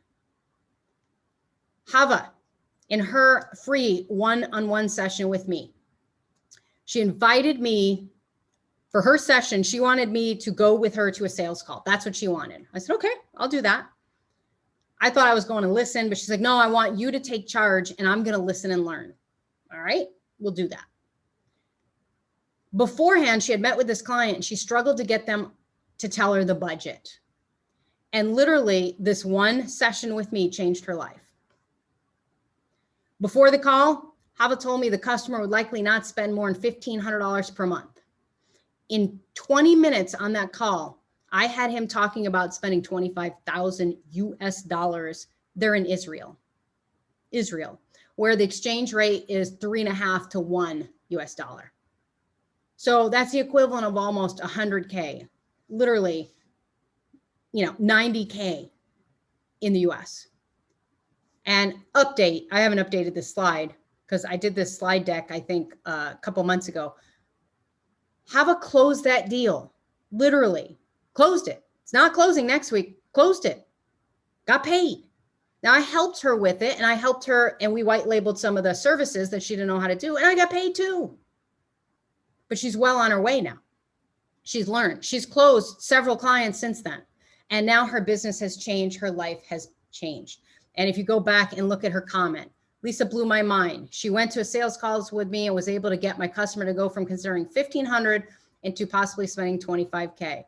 Hava, in her free one-on-one session with me, she invited me for her session. She wanted me to go with her to a sales call. That's what she wanted. I said, okay, I'll do that. I thought I was going to listen, but she's like, no, I want you to take charge and I'm going to listen and learn. All right, we'll do that. Beforehand, she had met with this client and she struggled to get them to tell her the budget. And literally this one session with me changed her life. Before the call, Hava told me the customer would likely not spend more than $1,500 per month. In 20 minutes on that call, I had him talking about spending 25,000 US dollars there in Israel, where the exchange rate is 3.5 to 1 US dollar. So that's the equivalent of almost 100K, literally, 90K in the US. And update, I haven't updated this slide because I did this slide deck, I think a couple months ago. Hava closed that deal, literally closed it. It's not closing next week, closed it, got paid. Now I helped her with it and I helped her and we white labeled some of the services that she didn't know how to do and I got paid too. But she's well on her way now. She's learned. She's closed several clients since then. And now her business has changed. Her life has changed. And if you go back and look at her comment, Lisa blew my mind. She went to a sales calls with me and was able to get my customer to go from considering $1,500 into possibly spending $25K.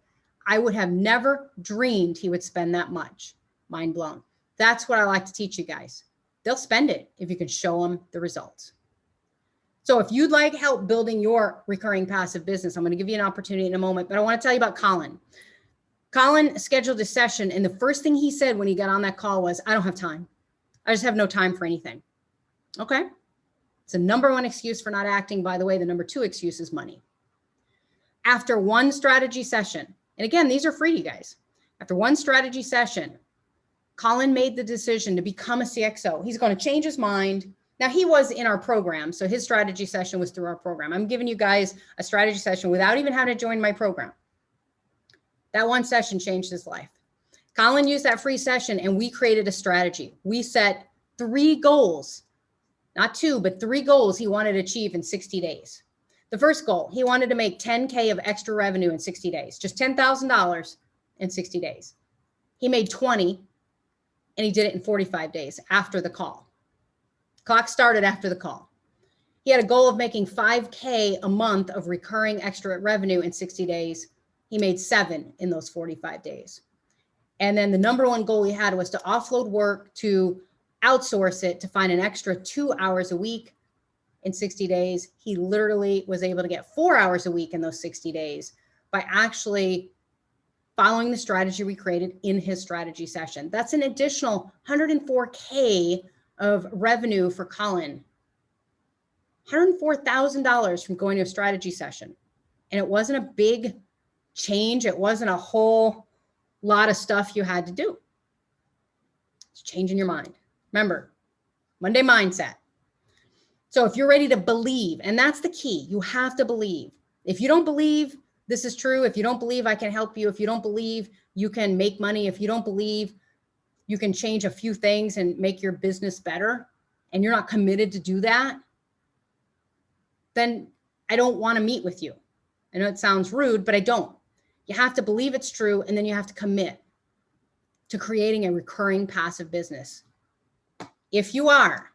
I would have never dreamed he would spend that much. Mind blown. That's what I like to teach you guys. They'll spend it if you can show them the results. So if you'd like help building your recurring passive business, I'm going to give you an opportunity in a moment, but I want to tell you about Colin. Colin scheduled a session, and the first thing he said when he got on that call was, I don't have time. I just have no time for anything. Okay. It's the number one excuse for not acting. By the way, the number 2 excuse is money. After one strategy session, and again, these are free, you guys. After one strategy session, Colin made the decision to become a CXO. He's going to change his mind. Now, he was in our program, so his strategy session was through our program. I'm giving you guys a strategy session without even having to join my program. That one session changed his life. Colin used that free session, and we created a strategy. We set 3 goals, not 2, but 3 goals he wanted to achieve in 60 days. The first goal, he wanted to make 10K of extra revenue in 60 days, just $10,000 in 60 days. He made 20, and he did it in 45 days after the call. Clock started after the call. He had a goal of making 5K a month of recurring extra revenue in 60 days. He made 7 in those 45 days. And then the number one goal he had was to offload work, to outsource it, to find an extra 2 hours a week in 60 days. He literally was able to get 4 hours a week in those 60 days by actually following the strategy we created in his strategy session. That's an additional $104K of revenue for Colin. $104,000 from going to a strategy session. And it wasn't a big change. It wasn't a whole lot of stuff you had to do. It's changing your mind. Remember, Monday mindset. So if you're ready to believe, and that's the key, you have to believe. If you don't believe this is true, if you don't believe I can help you, if you don't believe you can make money, if you don't believe you can change a few things and make your business better, and you're not committed to do that, then I don't want to meet with you. I know it sounds rude, but I don't. You have to believe it's true, and then you have to commit to creating a recurring passive business. If you are,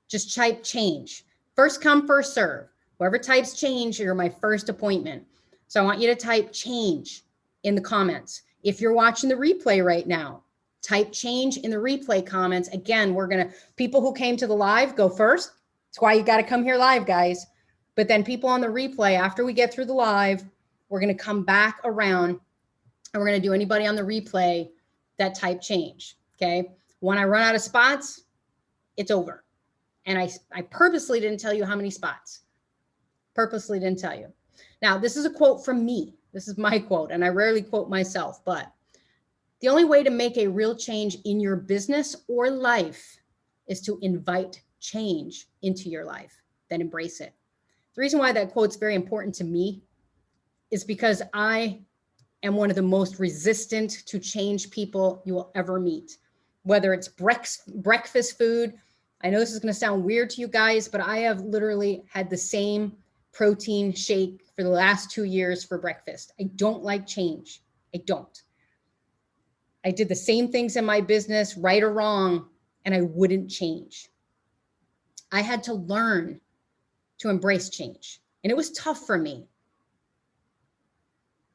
just type change. First come, first serve. Whoever types change, you're my first appointment. So I want you to type change in the comments. If you're watching the replay right now, type change in the replay comments. Again, people who came to the live go first. That's why you got to come here live, guys. But then people on the replay, after we get through the live, we're going to come back around and we're going to do anybody on the replay that type change. Okay. When I run out of spots, it's over. And I purposely didn't tell you how many spots. Purposely didn't tell you. Now, this is a quote from me. This is my quote, and I rarely quote myself, but the only way to make a real change in your business or life is to invite change into your life, then embrace it. The reason why that quote's very important to me is because I am one of the most resistant to change people you will ever meet, whether it's breakfast food. I know this is going to sound weird to you guys, but I have literally had the same protein shake for the last 2 years for breakfast. I don't like change. I don't. I did the same things in my business, right or wrong, and I wouldn't change. I had to learn to embrace change, and it was tough for me.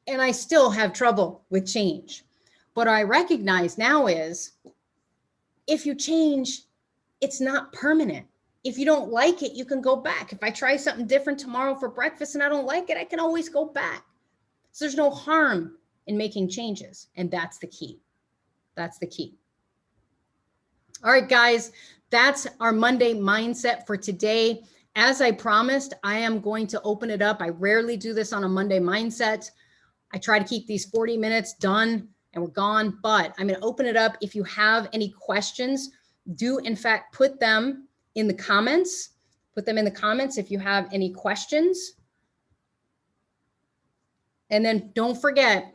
And I still have trouble with change. What I recognize now is if you change, it's not permanent. If you don't like it, you can go back. If I try something different tomorrow for breakfast and I don't like it, I can always go back. So there's no harm in making changes. And that's the key. That's the key. All right, guys, that's our Monday mindset for today. As I promised, I am going to open it up. I rarely do this on a Monday mindset. I try to keep these 40 minutes done and we're gone, but I'm going to open it up. If you have any questions, do in fact put them in the comments. Put them in the comments if you have any questions. And then don't forget,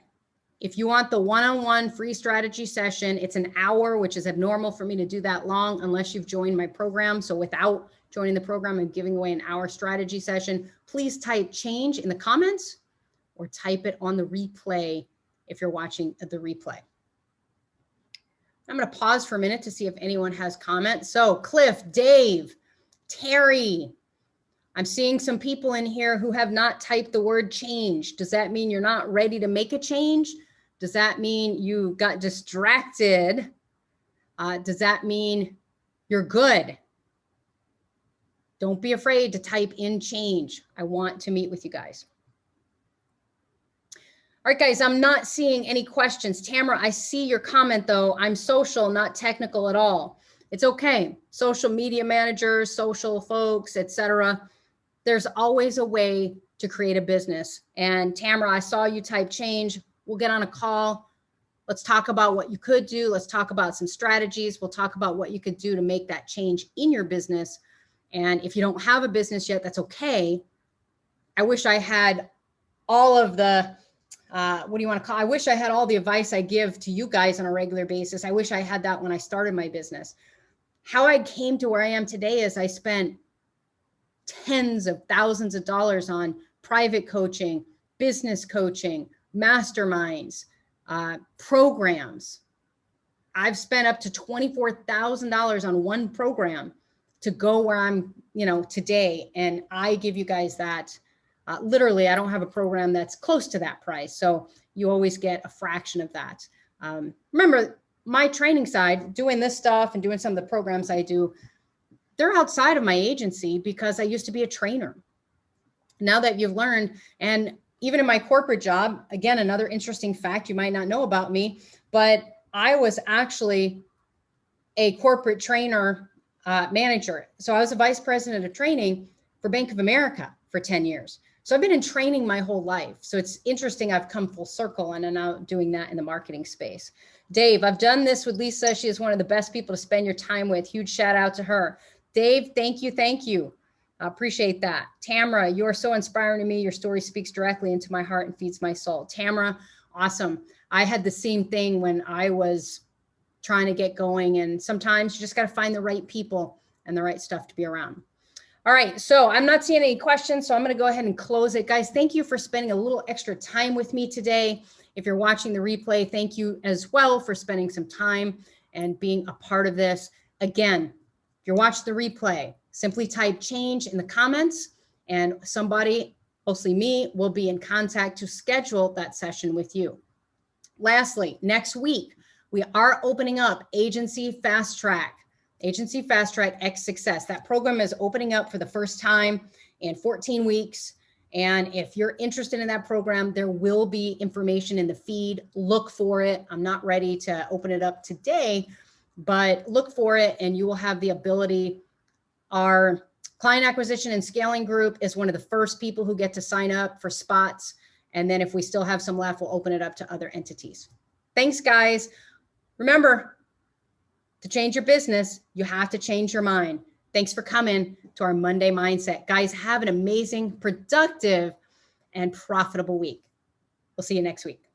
if you want the one-on-one free strategy session, it's an hour, which is abnormal for me to do that long unless you've joined my program. So without joining the program, I'm giving away an hour strategy session. Please type change in the comments or type it on the replay if you're watching the replay. I'm going to pause for a minute to see if anyone has comments. So Cliff, Dave, Terry, I'm seeing some people in here who have not typed the word change. Does that mean you're not ready to make a change? Does that mean you got distracted? Does that mean you're good? Don't be afraid to type in change. I want to meet with you guys. All right, guys, I'm not seeing any questions. Tamara, I see your comment, though. I'm social, not technical at all. It's okay. Social media managers, social folks, etc. There's always a way to create a business. And Tamara, I saw you type change. We'll get on a call. Let's talk about what you could do. Let's talk about some strategies. We'll talk about what you could do to make that change in your business. And if you don't have a business yet, that's okay. I wish I had all of the I wish I had all the advice I give to you guys on a regular basis. I wish I had that when I started my business. How I came to where I am today is I spent tens of thousands of dollars on private coaching, business coaching, masterminds, programs. I've spent up to $24,000 on one program. to go where I'm, today. And I give you guys that. Literally, I don't have a program that's close to that price. So you always get a fraction of that. Remember, my training side, doing this stuff and doing some of the programs I do, they're outside of my agency because I used to be a trainer. Now that you've learned, and even in my corporate job, again, another interesting fact you might not know about me, but I was actually a corporate trainer manager. So I was a vice president of training for Bank of America for 10 years. So I've been in training my whole life. So it's interesting. I've come full circle and I'm now doing that in the marketing space. Dave, I've done this with Lisa. She is one of the best people to spend your time with. Huge shout out to her. Dave, thank you. Thank you. I appreciate that. Tamara, you are so inspiring to me. Your story speaks directly into my heart and feeds my soul. Tamara, awesome. I had the same thing when I was trying to get going. And sometimes you just got to find the right people and the right stuff to be around. All right. So I'm not seeing any questions. So I'm going to go ahead and close it. Guys, thank you for spending a little extra time with me today. If you're watching the replay, thank you as well for spending some time and being a part of this. Again, if you're watching the replay, simply type change in the comments and somebody, mostly me, will be in contact to schedule that session with you. Lastly, next week, we are opening up Agency Fast Track X Success. That program is opening up for the first time in 14 weeks. And if you're interested in that program, there will be information in the feed. Look for it. I'm not ready to open it up today, but look for it and you will have the ability. Our client acquisition and scaling group is one of the first people who get to sign up for spots. And then if we still have some left, we'll open it up to other entities. Thanks, guys. Remember, to change your business, you have to change your mind. Thanks for coming to our Monday Mindset. Guys, have an amazing, productive, and profitable week. We'll see you next week.